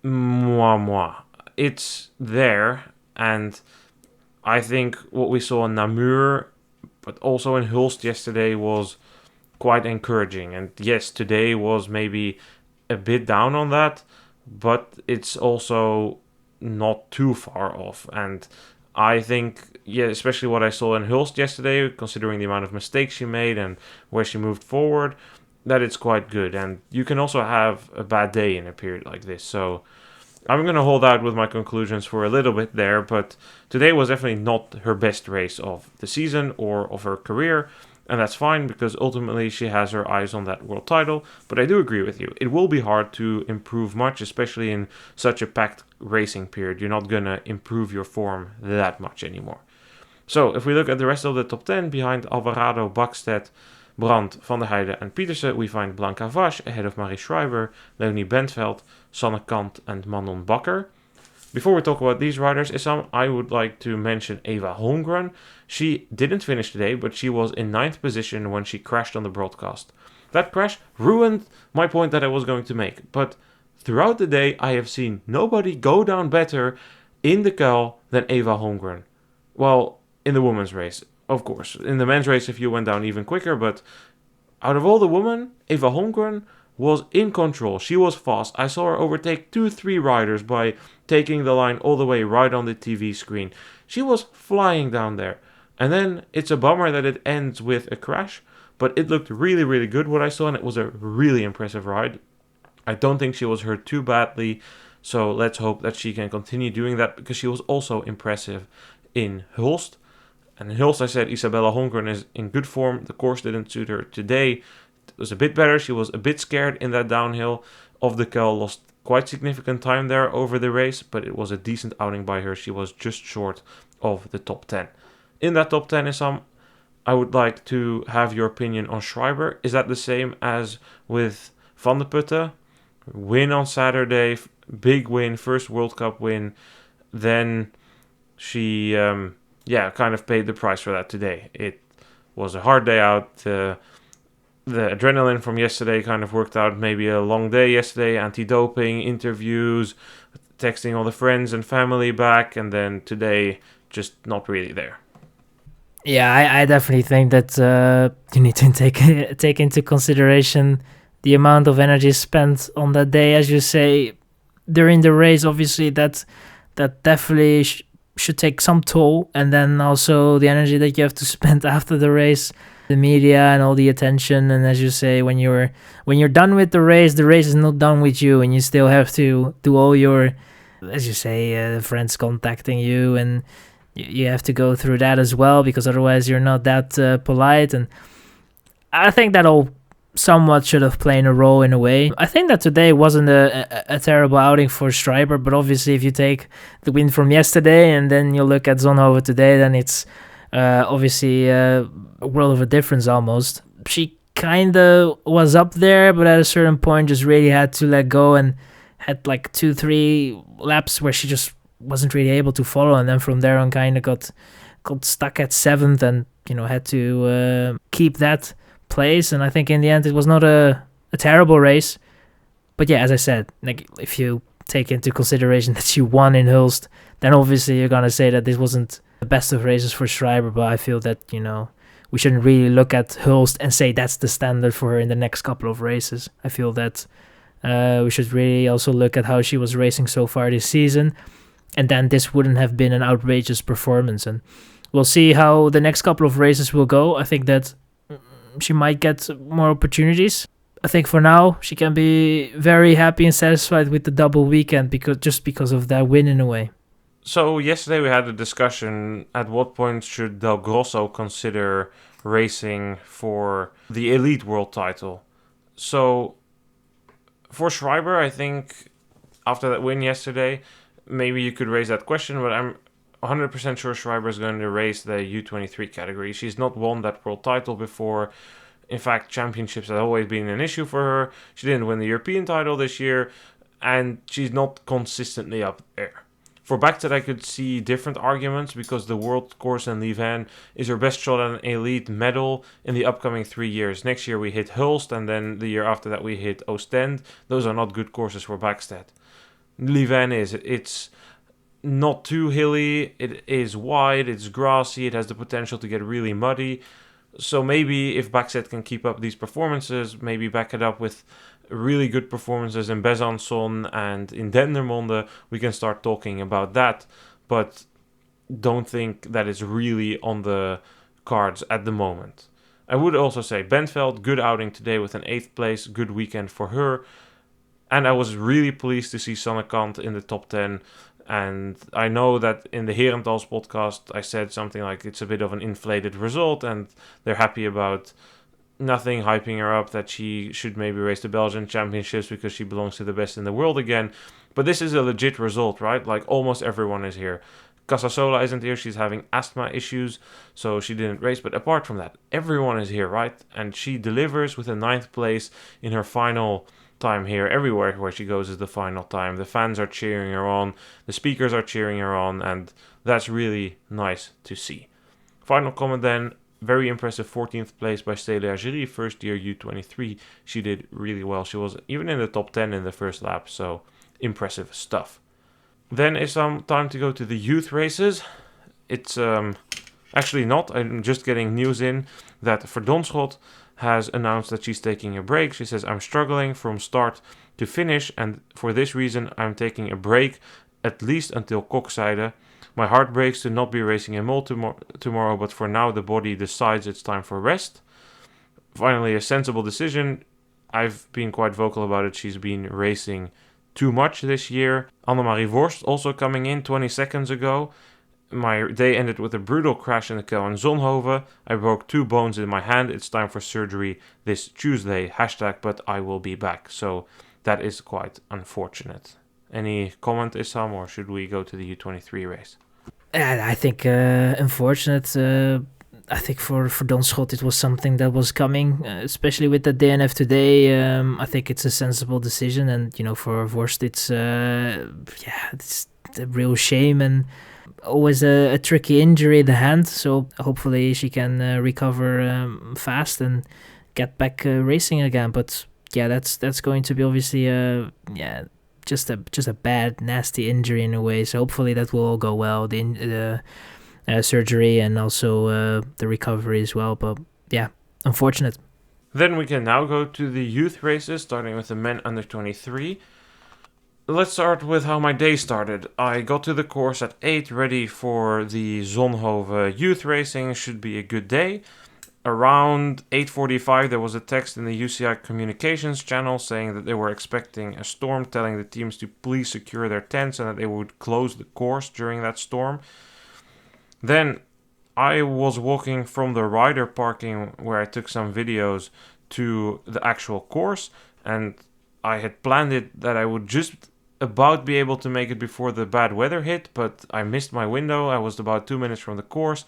moi. It's there, and I think what we saw in Namur, but also in Hulst yesterday, was quite encouraging. And yes, today was maybe a bit down on that, but it's also not too far off. And I think, especially what I saw in Hulst yesterday, considering the amount of mistakes she made and where she moved forward, that it's quite good. And you can also have a bad day in a period like this. So I'm going to hold out with my conclusions for a little bit there, but today was definitely not her best race of the season or of her career. And that's fine, because ultimately she has her eyes on that world title. But I do agree with you. It will be hard to improve much, especially in such a packed racing period. You're not going to improve your form that much anymore. So if we look at the rest of the top 10, behind Alvarado, Bakstedt, Brandt, Van der Heijden and Pieterse, we find Blanca Vash ahead of Marie Schreiber, Leonie Bentveld, Sanne Kant and Manon Bakker. Before we talk about these riders, Issam, I would like to mention Eva Holmgren. She didn't finish today, but she was in 9th position when she crashed on the broadcast. That crash ruined my point that I was going to make, but throughout the day I have seen nobody go down better in the Kuil than Eva Holmgren. Well, in the women's race, of course. In the men's race, if you went down even quicker, but out of all the women, Eva Holmgren was in control. She was fast. I saw her overtake 2-3 riders by taking the line all the way right on the TV screen. She was flying down there. And then it's a bummer that it ends with a crash, but it looked really, really good what I saw, and it was a really impressive ride. I don't think she was hurt too badly, so let's hope that she can continue doing that, because she was also impressive in Hulst. And in Hulst, I said Isabella Holmgren is in good form. The course didn't suit her today. It was a bit better. She was a bit scared in that downhill of the Kuil, lost quite significant time there over the race, but it was a decent outing by her. She was just short of the top 10. In that top 10, Issam, I would like to have your opinion on Schreiber. Is that the same as with Van der Putte? Win on Saturday, big win, first World Cup win. Then she, kind of paid the price for that today. It was a hard day out. The adrenaline from yesterday kind of worked out. Maybe a long day yesterday, anti-doping, interviews, texting all the friends and family back, and then today just not really there. Yeah, I definitely think that you need to take into consideration the amount of energy spent on that day, as you say, during the race. Obviously, that definitely should take some toll, and then also the energy that you have to spend after the race, the media and all the attention. And as you say, when you're done with the race is not done with you, and you still have to do all your, as you say, friends contacting you, and you have to go through that as well, because otherwise you're not that polite. And I think that all somewhat should have played a role in a way. I think that today wasn't a terrible outing for Schreiber, but obviously if you take the win from yesterday and then you look at Zonhoven today, then it's obviously a world of a difference almost. She kind of was up there, but at a certain point just really had to let go, and had like 2-3 laps where she just wasn't really able to follow, and then from there on kind of got stuck at 7th, and had to keep that place. And I think in the end it was not a terrible race, but yeah, as I said, like if you take into consideration that she won in Hulst, then obviously you're gonna say that this wasn't the best of races for Schreiber. But I feel that we shouldn't really look at Hulst and say that's the standard for her in the next couple of races. I feel that we should really also look at how she was racing so far this season, and then this wouldn't have been an outrageous performance. And we'll see how the next couple of races will go. I think that she might get more opportunities. I think for now she can be very happy and satisfied with the double weekend, because of that win in a way. So yesterday we had a discussion at what point should Del Grosso consider racing for the Elite World title. So for Schreiber, I think after that win yesterday, maybe you could raise that question, but I'm 100% sure Schreiber is going to race the U23 category. She's not won that world title before. In fact, championships have always been an issue for her. She didn't win the European title this year, and she's not consistently up there. For Backstedt, I could see different arguments, because the world course in Louvain is her best shot at an elite medal in the upcoming 3 years. Next year we hit Hulst, and then the year after that we hit Ostend. Those are not good courses for Backstedt. Louvain it's not too hilly, it is wide, it's grassy, it has the potential to get really muddy. So maybe if Backstedt can keep up these performances, maybe back it up with really good performances in Besançon and in Dendermonde, we can start talking about that. But don't think that it's really on the cards at the moment. I would also say Bentveld, good outing today with an 8th place, good weekend for her. And I was really pleased to see Sonnekant in the top 10. And I know that in the Herentals podcast, I said something like it's a bit of an inflated result, and they're happy about nothing hyping her up that she should maybe race the Belgian championships because she belongs to the best in the world again. But this is a legit result, right? Like almost everyone is here. Casasola isn't here. She's having asthma issues, so she didn't race. But apart from that, everyone is here, right? And she delivers with a 9th place in her final time here. Everywhere where she goes is the final time. The fans are cheering her on, the speakers are cheering her on, and that's really nice to see. Final comment then, very impressive 14th place by Stella Argerie, first year U23. She did really well. She was even in the top 10 in the first lap, so impressive stuff. Then it's time to go to the youth races. It's actually not. I'm just getting news in that Verdonschot has announced that she's taking a break. She says, I'm struggling from start to finish, and for this reason I'm taking a break at least until Kokzijde. My heart breaks to not be racing in Mol tomorrow, but for now the body decides it's time for rest. Finally, a sensible decision. I've been quite vocal about it. She's been racing too much this year. Annemarie Worst also coming in 20 seconds ago. My day ended with a brutal crash in the Kel in Zonhoven. I broke 2 bones in my hand. It's time for surgery this Tuesday. #, but I will be back. So that is quite unfortunate. Any comment, Issam, or should we go to the U23 race? I think unfortunate. I think for Donschot it was something that was coming, especially with the DNF today. I think it's a sensible decision, and for Worst it's it's a real shame, and always a tricky injury in the hand. So hopefully she can recover fast and get back racing again. But yeah, that's going to be obviously just a bad, nasty injury in a way. So hopefully that will all go well. surgery and also the recovery as well. But yeah, unfortunate. Then we can now go to the youth races, starting with the men under 23. Let's start with how my day started. I got to the course at 8, ready for the Zonhoven youth racing. Should be a good day. Around 8:45, there was a text in the UCI communications channel saying that they were expecting a storm, telling the teams to please secure their tents and that they would close the course during that storm. Then I was walking from the rider parking where I took some videos to the actual course, and I had planned it that I would just about be able to make it before the bad weather hit, but I missed my window. I was about 2 minutes from the course,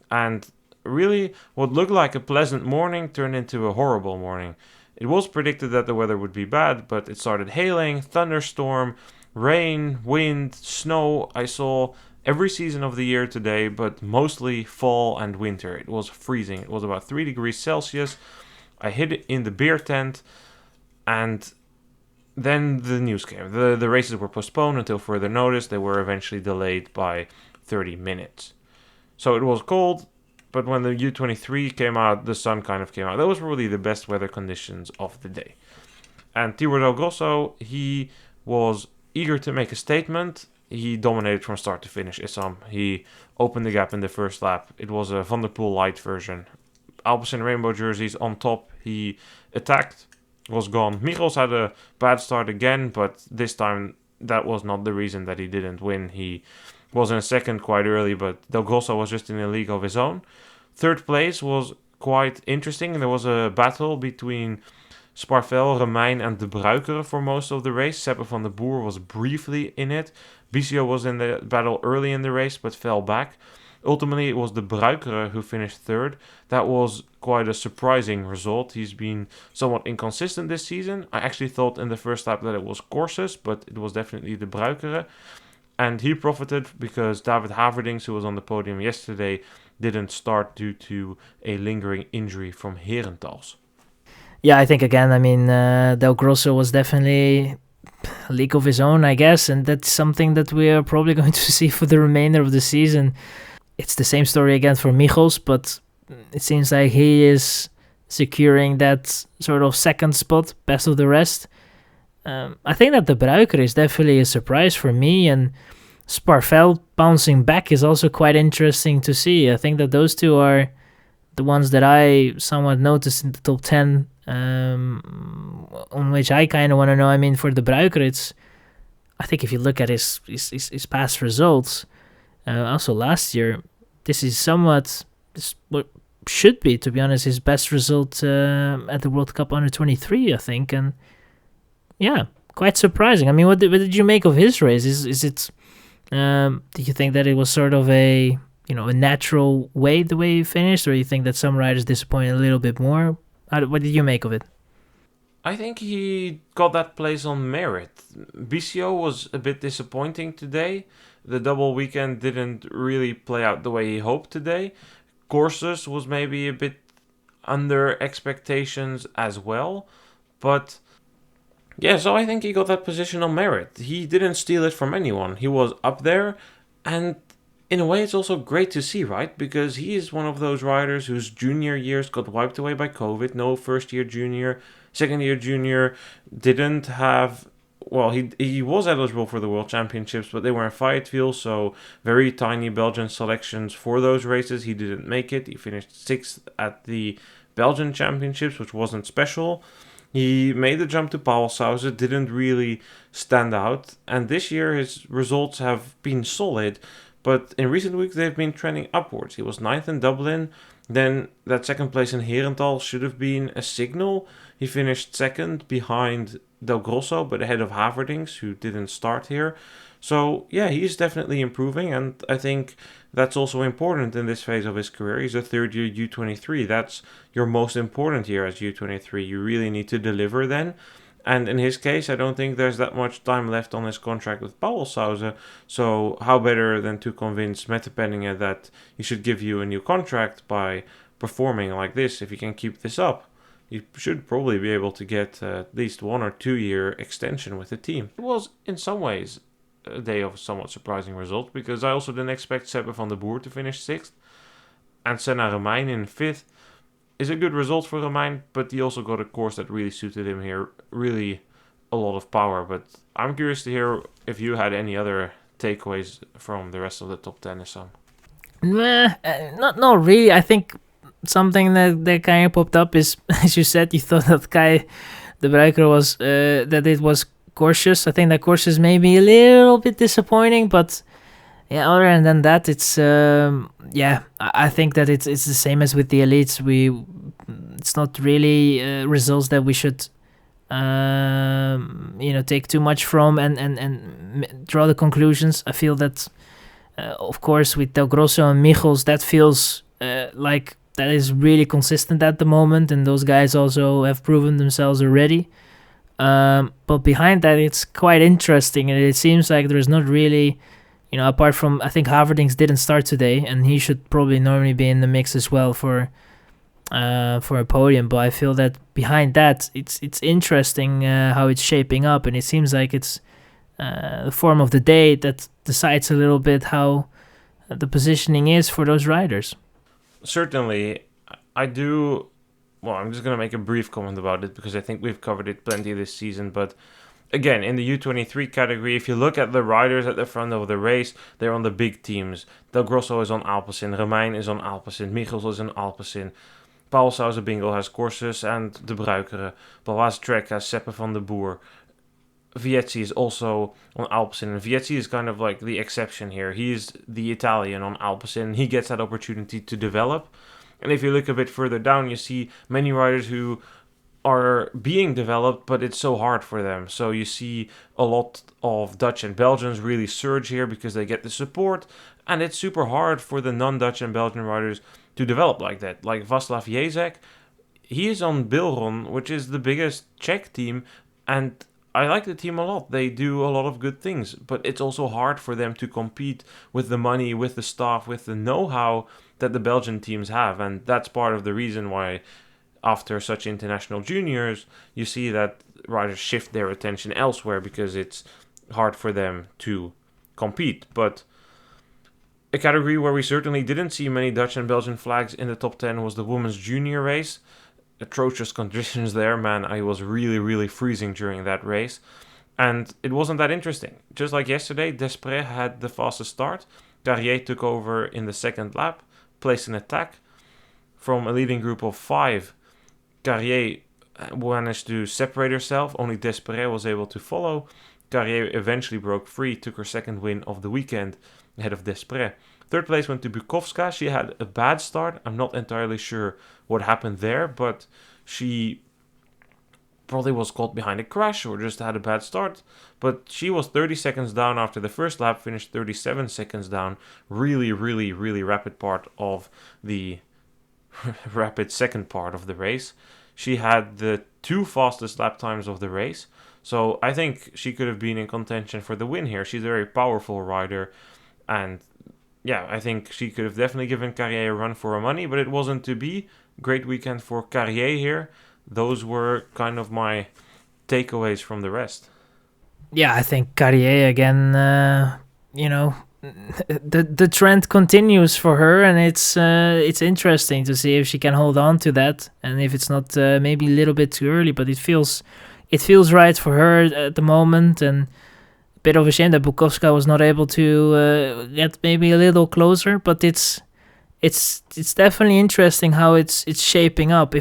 and really what looked like a pleasant morning turned into a horrible morning. It was predicted that the weather would be bad, but it started hailing, thunderstorm, rain, wind, snow. I saw every season of the year today, but mostly fall and winter. It was freezing. It was about 3 degrees Celsius. I hid it in the beer tent, and then the news came. The races were postponed until further notice. They were eventually delayed by 30 minutes. So it was cold, but when the U23 came out, the sun kind of came out. That was really the best weather conditions of the day. And Tibor Del Grosso, he was eager to make a statement. He dominated from start to finish, Issam. He opened the gap in the first lap. It was a Van der Poel light version. Alpecin rainbow jerseys on top. He attacked, was gone. Michels had a bad start again, but this time that was not the reason that he didn't win. He was in second quite early, but Del Grosso was just in a league of his own. Third place was quite interesting. There was a battle between Sparvel, Remijn and De Bruikere for most of the race. Seppe van der Boer was briefly in it. Bisio was in the battle early in the race, but fell back. Ultimately, it was De Bruikere who finished third. That was quite a surprising result. He's been somewhat inconsistent this season. I actually thought in the first lap that it was Corsus, but it was definitely De Bruikere. And he profited because David Haverdings, who was on the podium yesterday, didn't start due to a lingering injury from Herentals. Yeah, I think again, Del Grosso was definitely a league of his own, I guess, and that's something that we are probably going to see for the remainder of the season. It's the same story again for Michels, but it seems like he is securing that sort of second spot, best of the rest. I think that De Bruikere is definitely a surprise for me, and Sparvel bouncing back is also quite interesting to see. I think that those two are the ones that I somewhat noticed in the top 10, on which I kind of want to know. For De Bruikere, I think if you look at his past results, also last year, this is what should be, to be honest, his best result at the World Cup under 23, I think, and yeah, quite surprising. What did you make of his race? Is it? Do you think that it was sort of a natural way the way he finished, or you think that some riders disappointed a little bit more? What did you make of it? I think he got that place on merit. Bisio was a bit disappointing today. The double weekend didn't really play out the way he hoped today. Corsus was maybe a bit under expectations as well, but yeah, so I think he got that position on merit. He didn't steal it from anyone. He was up there, and in a way it's also great to see, right? Because he is one of those riders whose junior years got wiped away by COVID. No first-year junior, second-year junior, didn't have... Well, he was eligible for the World Championships, but they were in Fayetteville, so very tiny Belgian selections for those races. He didn't make it. He finished 6th at the Belgian Championships, which wasn't special. He made the jump to Poel, didn't really stand out, and this year his results have been solid, but in recent weeks they've been trending upwards. He was 9th in Dublin, then that second place in Herentals should have been a signal. He finished 2nd behind Del Grosso, but ahead of Haverdings, who didn't start here. So yeah, he's definitely improving, and I think that's also important in this phase of his career. He's a third-year U23. That's your most important year as U23. You really need to deliver then. And in his case, I don't think there's that much time left on his contract with Poel. So how better than to convince Mette Penningen that he should give you a new contract by performing like this. If you can keep this up, you should probably be able to get at least 1 or 2 year extension with the team. It was, in some ways, a day of somewhat surprising result, because I also didn't expect Seppe van der Boer to finish 6th. And Senna Romein in 5th is a good result for Romein, but he also got a course that really suited him here. Really a lot of power. But I'm curious to hear if you had any other takeaways from the rest of the top 10 or something. Not really. I think something that kind of popped up is, as you said, you thought that Kai de Breiker was that it was cautious. I think that cautious may be a little bit disappointing, but yeah, other than that, it's I think that it's the same as with the elites. It's not really results that we should take too much from and draw the conclusions. I feel that of course with Del Grosso and Michels, that feels like that is really consistent at the moment, and those guys also have proven themselves already. But behind that, it's quite interesting, and it seems like there's not really, apart from, I think Haverdings didn't start today, and he should probably normally be in the mix as well for a podium. But I feel that behind that, it's interesting how it's shaping up, and it seems like it's the form of the day that decides a little bit how the positioning is for those riders. Certainly, I do. Well, I'm just going to make a brief comment about it because I think we've covered it plenty this season. But again, in the U23 category, if you look at the riders at the front of the race, they're on the big teams. Del Grosso is on Alpecin, Romein is on Alpecin, Michels is on Alpecin, Paul Sauzebingo has Courses and De Breukeren, Balois Trek has Seppe van der Boer. Viezzi is also on Alpecin, and Viezzi is kind of like the exception here. He's the Italian on Alpecin. He gets that opportunity to develop. And if you look a bit further down, you see many riders who are being developed, but it's so hard for them. So you see a lot of Dutch and Belgians really surge here because they get the support, and it's super hard for the non-Dutch and Belgian riders to develop like that. Like Václav Jezek, he is on Bilron, which is the biggest Czech team, and I like the team a lot. They do a lot of good things, but it's also hard for them to compete with the money, with the staff, with the know-how that the Belgian teams have. And that's part of the reason why after such international juniors, you see that riders shift their attention elsewhere because it's hard for them to compete. But a category where we certainly didn't see many Dutch and Belgian flags in the top 10 was the women's junior race. Atrocious conditions there, man. I was really, really freezing during that race. And it wasn't that interesting. Just like yesterday, Desprez had the fastest start. Carrier took over in the second lap, placed an attack. From a leading group of 5, Carrier managed to separate herself. Only Desprez was able to follow. Carrier eventually broke free, took her second win of the weekend ahead of Desprez. Third place went to Bukovska. She had a bad start. I'm not entirely sure what happened there, but she probably was caught behind a crash or just had a bad start. But she was 30 seconds down after the first lap, finished 37 seconds down. Really, really, really rapid part of the rapid second part of the race. She had the 2 fastest lap times of the race. So I think she could have been in contention for the win here. She's a very powerful rider, and yeah, I think she could have definitely given Carrier a run for her money, but it wasn't to be. Great weekend for Carrier here. Those were kind of my takeaways from the rest. Yeah, I think Carrier again, the trend continues for her, and it's interesting to see if she can hold on to that, and if it's not maybe a little bit too early, but it feels right for her at the moment, and bit of a shame that Bukovska was not able to get maybe a little closer, but it's definitely interesting how it's shaping up.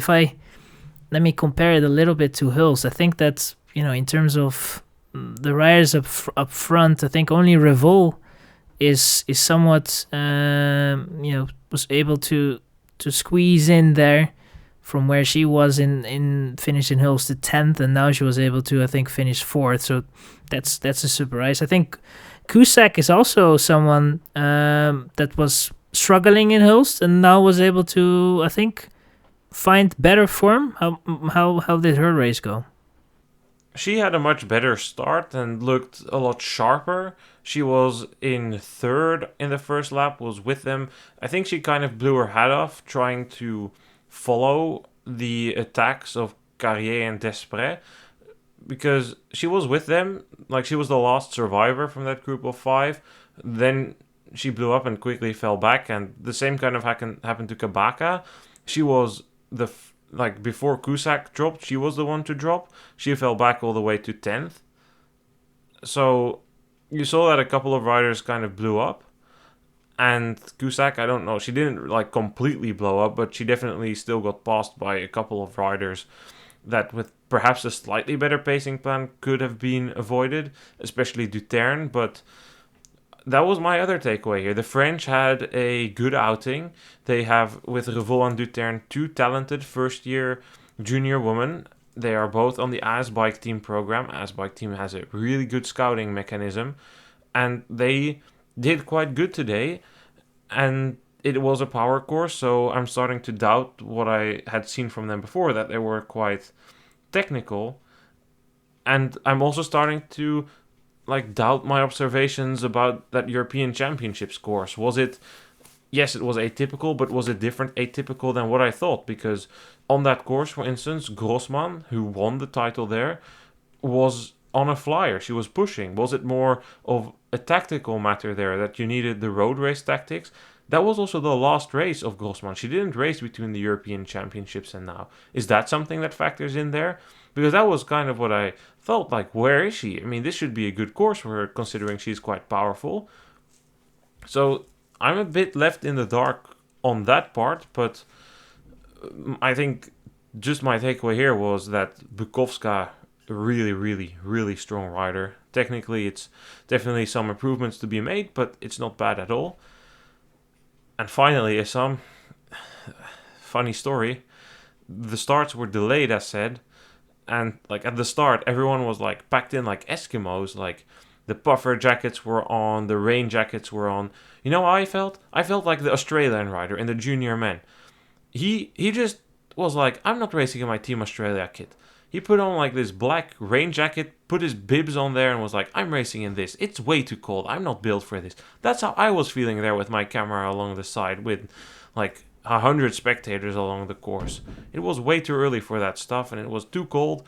Let me compare it a little bit to Hulst. I think that in terms of the riders up front, I think only Revol is somewhat was able to squeeze in there from where she was in finishing Hulst the 10th, and now she was able to, I think, finish 4th. So that's a surprise. I think Cusack is also someone that was struggling in Hulst and now was able to, I think, find better form. How did her race go? She had a much better start and looked a lot sharper. She was in 3rd in the first lap, was with them. I think she kind of blew her hat off trying to follow the attacks of Carrier and Desprez. because she was with them, like she was the last survivor from that group of 5. Then she blew up and quickly fell back, and the same kind of happened to Kabaka. She was like before Cusack dropped, she was the one to drop. She fell back all the way to 10th. So you saw that a couple of riders kind of blew up. And Cusack, I don't know, she didn't like completely blow up, but she definitely still got passed by a couple of riders that with perhaps a slightly better pacing plan could have been avoided, especially Duterte. But that was my other takeaway here. The French had a good outing. They have, with Revol and Duterte, 2 talented first-year junior women. They are both on the AS Bike Team program. AS Bike Team has a really good scouting mechanism. And they did quite good today. And it was a power course, so I'm starting to doubt what I had seen from them before, that they were quite technical. And I'm also starting to doubt my observations about that European Championships course. Yes, it was atypical, but was it different atypical than what I thought? Because on that course, for instance, Grossman, who won the title there, was on a flyer. She was pushing. Was it more of a tactical matter there, that you needed the road race tactics? That was also the last race of Grossman. She didn't race between the European Championships and now. Is that something that factors in there? Because that was kind of what I felt like. Where is she? I mean, this should be a good course for her, considering she's quite powerful. So I'm a bit left in the dark on that part, but I think just my takeaway here was that Bukowska, really, really, really strong rider. Technically, it's definitely some improvements to be made, but it's not bad at all. And finally, Issam, funny story. The starts were delayed, as said, and at the start, everyone was packed in like Eskimos. Like the puffer jackets were on, the rain jackets were on. You know how I felt? I felt like the Australian rider in the junior men. He just was like, I'm not racing in my Team Australia kit. He put on this black rain jacket, put his bibs on there, and was like, I'm racing in this. It's way too cold. I'm not built for this. That's how I was feeling there with my camera along the side with 100 spectators along the course. It was way too early for that stuff, and it was too cold.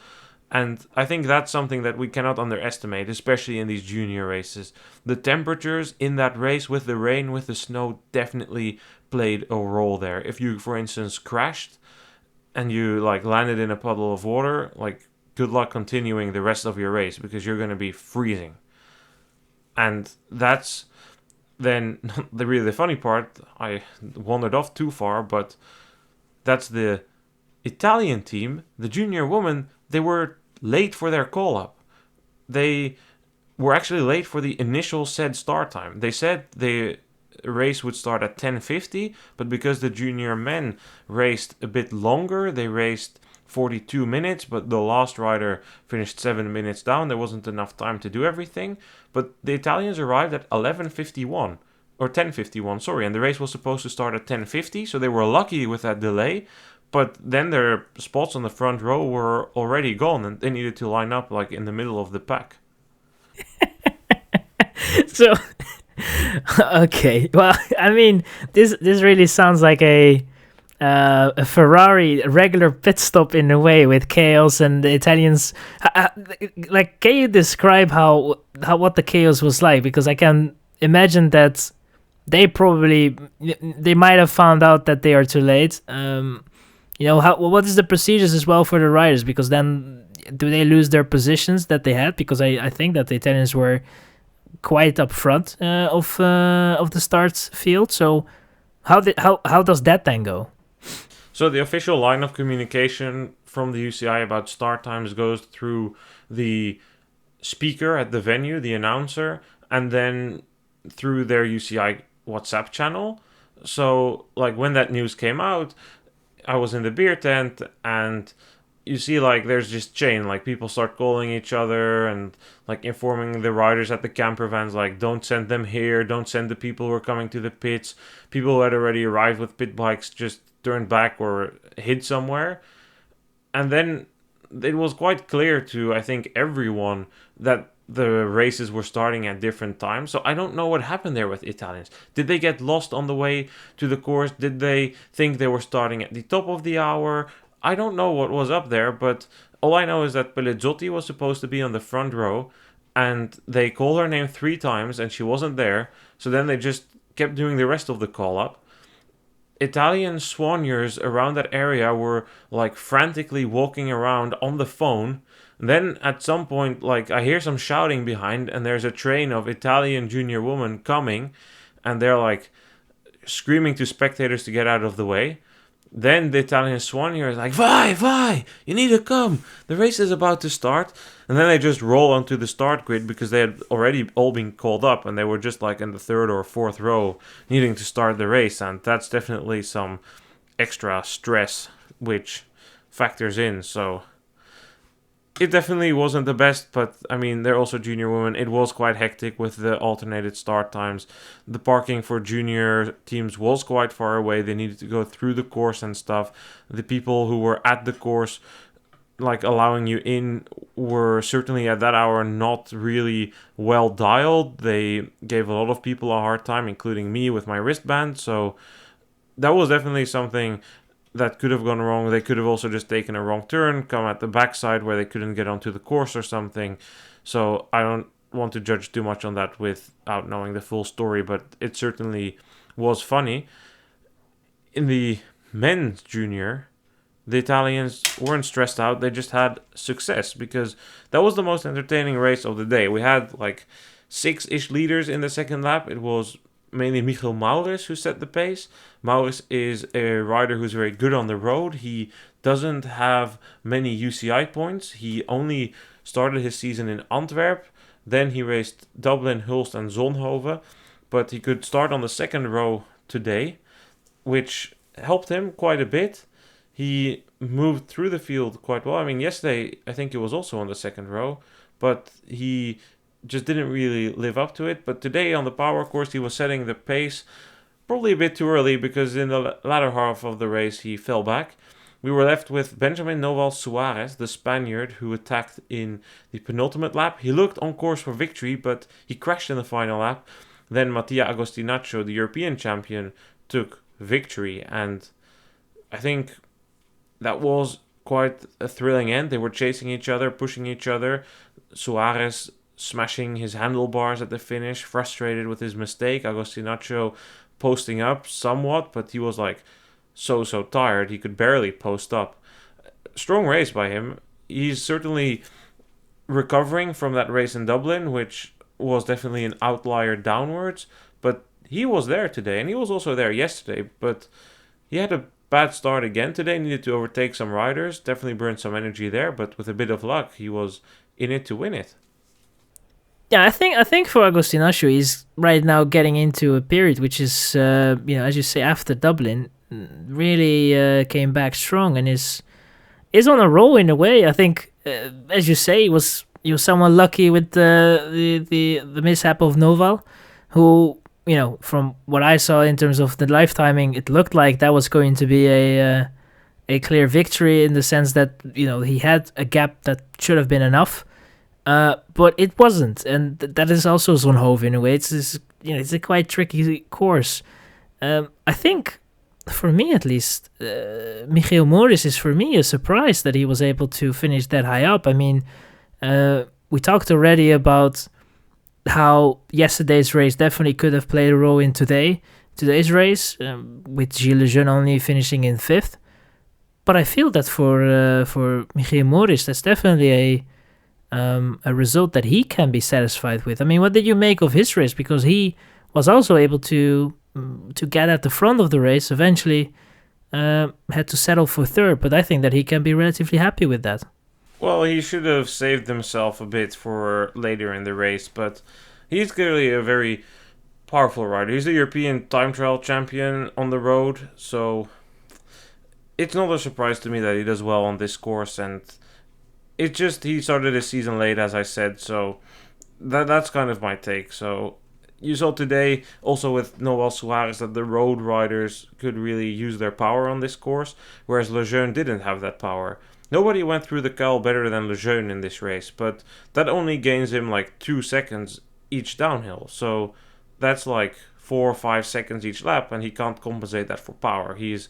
And I think that's something that we cannot underestimate, especially in these junior races. The temperatures in that race with the rain, with the snow, definitely played a role there. If you, for instance, crashed and you landed in a puddle of water, good luck continuing the rest of your race, because you're going to be freezing. And that's then the funny part. I wandered off too far, but that's the Italian team, the junior women. They were late for their call-up. They were actually late for the initial said start time. They said the race would start at 10:50, but because the junior men raced a bit longer, they raced 42 minutes, but the last rider finished 7 minutes down. There wasn't enough time to do everything. But the Italians arrived at 11:51, or 10:51, sorry, and the race was supposed to start at 10:50, so they were lucky with that delay. But then their spots on the front row were already gone, and they needed to line up in the middle of the pack. So, okay, well, I mean, this really sounds like a Ferrari regular pit stop in a way, with chaos and the Italians. Can you describe what the chaos was like? Because I can imagine that they might have found out that they are too late. What is the procedures as well for the riders? Because then do they lose their positions that they had? Because I think that the Italians were quite up front of the start field. So how does that then go? So the official line of communication from the UCI about start times goes through the speaker at the venue, the announcer, and then through their UCI WhatsApp channel. So when that news came out, I was in the beer tent, and you see there's just chain, people start calling each other and informing the riders at the camper vans, don't send them here, don't send the people who are coming to the pits. People who had already arrived with pit bikes just turned back or hid somewhere. And then it was quite clear to, I think, everyone that the races were starting at different times. So I don't know what happened there with Italians. Did they get lost on the way to the course? Did they think they were starting at the top of the hour? I don't know what was up there, but all I know is that Pelizzotti was supposed to be on the front row, and they called her name 3 times, and she wasn't there. So then they just kept doing the rest of the call up. Italian soigneurs around that area were like frantically walking around on the phone. Then at some point, like I hear some shouting behind, and there's a train of Italian junior women coming, and they're like screaming to spectators to get out of the way. Then the Italian soigneur is like, Vai, you need to come. The race is about to start. And then they just roll onto the start grid because they had already all been called up and they were just like in the third or fourth row needing to start the race. And that's definitely some extra stress which factors in. So it definitely wasn't the best, but I mean, they're also junior women. It was quite hectic with the alternated start times. The parking for junior teams was quite far away. They needed to go through the course and stuff. The people who were at the course, like allowing you in, were certainly at that hour not really well dialed. They gave a lot of people a hard time, including me with my wristband. So that was definitely something that could have gone wrong. They could have also just taken a wrong turn, come at the backside where they couldn't get onto the course or something. So I don't want to judge too much on that without knowing the full story, but it certainly was funny. In the men's junior, the Italians weren't stressed out. They just had success because that was the most entertaining race of the day. We had like 6-ish leaders in the second lap. It was mainly Michael Maurits who set the pace. Maurits is a rider who's very good on the road. He doesn't have many UCI points. He only started his season in Antwerp. Then he raced Dublin, Hulst and Zonhoven. But he could start on the second row today, which helped him quite a bit. He moved through the field quite well. I mean, yesterday I think it was also on the second row, but he just didn't really live up to it. But today on the power course, he was setting the pace probably a bit too early because in the latter half of the race, he fell back. We were left with Benjamin Noval Suarez, the Spaniard, who attacked in the penultimate lap. He looked on course for victory, but he crashed in the final lap. Then Mattia Agostinaccio, the European champion, took victory. And I think that was quite a thrilling end. They were chasing each other, pushing each other. Suarez smashing his handlebars at the finish, frustrated with his mistake. Agostinaccio posting up somewhat, but he was like so tired he could barely post up. Strong race by him. He's certainly recovering from that race in Dublin, which was definitely an outlier downwards, but he was there today, and he was also there yesterday, but he had a bad start again today, needed to overtake some riders, definitely burned some energy there, but with a bit of luck, he was in it to win it. Yeah, I think for Agostinaccio, he's right now getting into a period which is, as you say, after Dublin, really came back strong and is on a roll in a way. I think, as you say, he was somewhat lucky with the mishap of Noval, who, from what I saw in terms of the live timing, it looked like that was going to be a clear victory in the sense that he had a gap that should have been enough. But it wasn't, and that is also Zonhoven in a way. It's a quite tricky course. I think, for me at least, Michael Maurits is for me a surprise that he was able to finish that high up. I mean, we talked already about how yesterday's race definitely could have played a role in today's race, with Gilles Lejeune only finishing in 5th. But I feel that for Michael Maurits, that's definitely a result that he can be satisfied with. I mean, what did you make of his race? Because he was also able to get at the front of the race. Eventually, had to settle for 3rd, but I think that he can be relatively happy with that. Well, he should have saved himself a bit for later in the race, but he's clearly a very powerful rider. He's a European time trial champion on the road, so it's not a surprise to me that he does well on this course, and it's just he started his season late, as I said, so that's kind of my take. So you saw today also with Noval Suarez that the road riders could really use their power on this course, whereas Lejeune didn't have that power. Nobody went through the cowl better than Lejeune in this race, but that only gains him like 2 seconds each downhill. So that's like 4 or 5 seconds each lap, and he can't compensate that for power. He's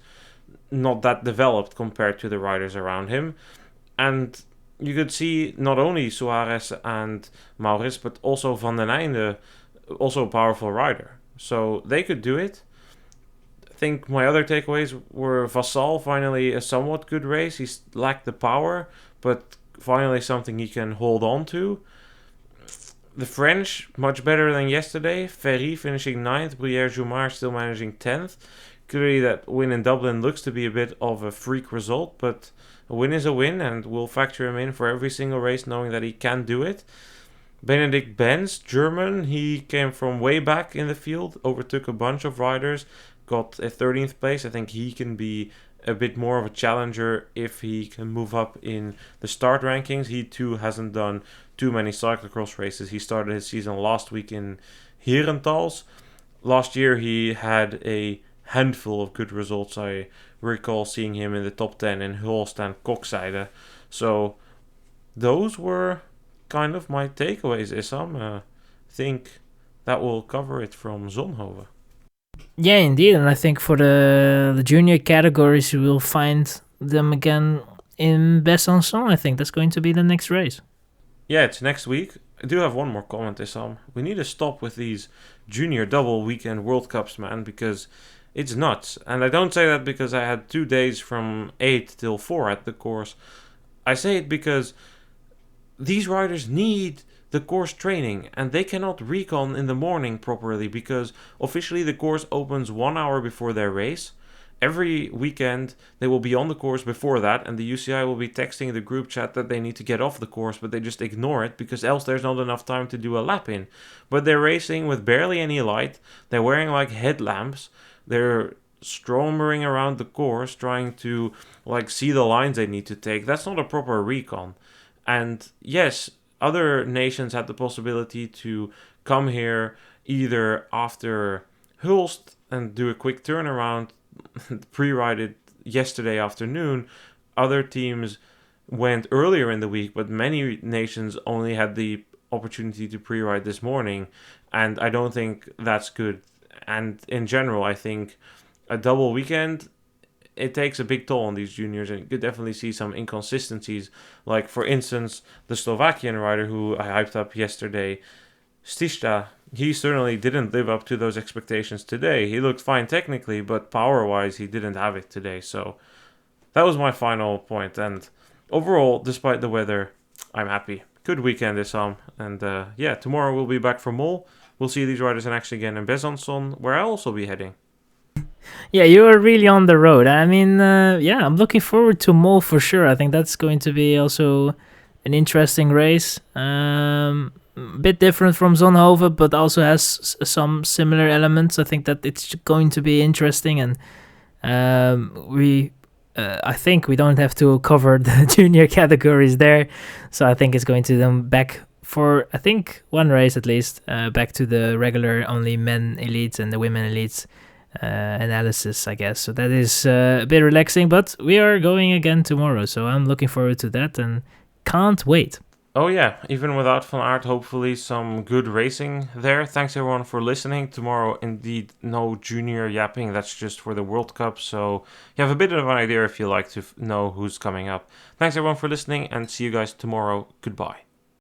not that developed compared to the riders around him. And you could see not only Suarez and Maurits, but also Van den Einde, also a powerful rider. So they could do it. I think my other takeaways were Vassal, finally a somewhat good race. He lacked the power, but finally something he can hold on to. The French, much better than yesterday. Ferry finishing 9th, Brière-Joumard still managing 10th. Clearly that win in Dublin looks to be a bit of a freak result, but a win is a win, and we'll factor him in for every single race knowing that he can do it. Benedict Benz, German, he came from way back in the field, overtook a bunch of riders, got a 13th place. I think he can be a bit more of a challenger if he can move up in the start rankings. He too hasn't done too many cyclocross races. He started his season last week in Herentals. Last year he had a handful of good results. I recall seeing him in the top 10 in Hulst and Kokzijde. So those were kind of my takeaways, Issam. I think that will cover it from Zonhoven. Yeah, indeed. And I think for the junior categories, you will find them again in Besançon. I think that's going to be the next race. Yeah, it's next week. I do have one more comment, Issam. We need to stop with these junior double weekend World Cups, man, because it's nuts. And I don't say that because I had 2 days from 8 till 4 at the course. I say it because these riders need the course training, and they cannot recon in the morning properly because officially the course opens 1 hour before their race. Every weekend they will be on the course before that, and the UCI will be texting the group chat that they need to get off the course, but they just ignore it because else there's not enough time to do a lap in. But they're racing with barely any light. They're wearing like headlamps. They're strombering around the course trying to like see the lines they need to take. That's not a proper recon. And yes, other nations had the possibility to come here either after Hulst and do a quick turnaround, pre-ride it yesterday afternoon. Other teams went earlier in the week, but many nations only had the opportunity to pre-ride this morning, and I don't think that's good. And in general, I think a double weekend, it takes a big toll on these juniors, and you could definitely see some inconsistencies. Like, for instance, the Slovakian rider who I hyped up yesterday, Stista, he certainly didn't live up to those expectations today. He looked fine technically, but power-wise, he didn't have it today. So that was my final point. And overall, despite the weather, I'm happy. Good weekend, Issam. And yeah, tomorrow we'll be back for Mol. We'll see these riders in action again in Besançon, where I'll also be heading. Yeah, you are really on the road. I mean, yeah, I'm looking forward to Mol for sure. I think that's going to be also an interesting race. A bit different from Zonhoven, but also has some similar elements. I think that it's going to be interesting, and I think we don't have to cover the junior categories there. So I think it's going to them back for, I think, one race at least, back to the regular only men elites and the women elites analysis, I guess. So that is a bit relaxing, but we are going again tomorrow, so I'm looking forward to that and can't wait. Oh yeah, even without Van Aert, hopefully some good racing there. Thanks everyone for listening. Tomorrow, indeed, no junior yapping. That's just for the World Cup, so you have a bit of an idea if you like to know who's coming up. Thanks everyone for listening, and see you guys tomorrow. Goodbye.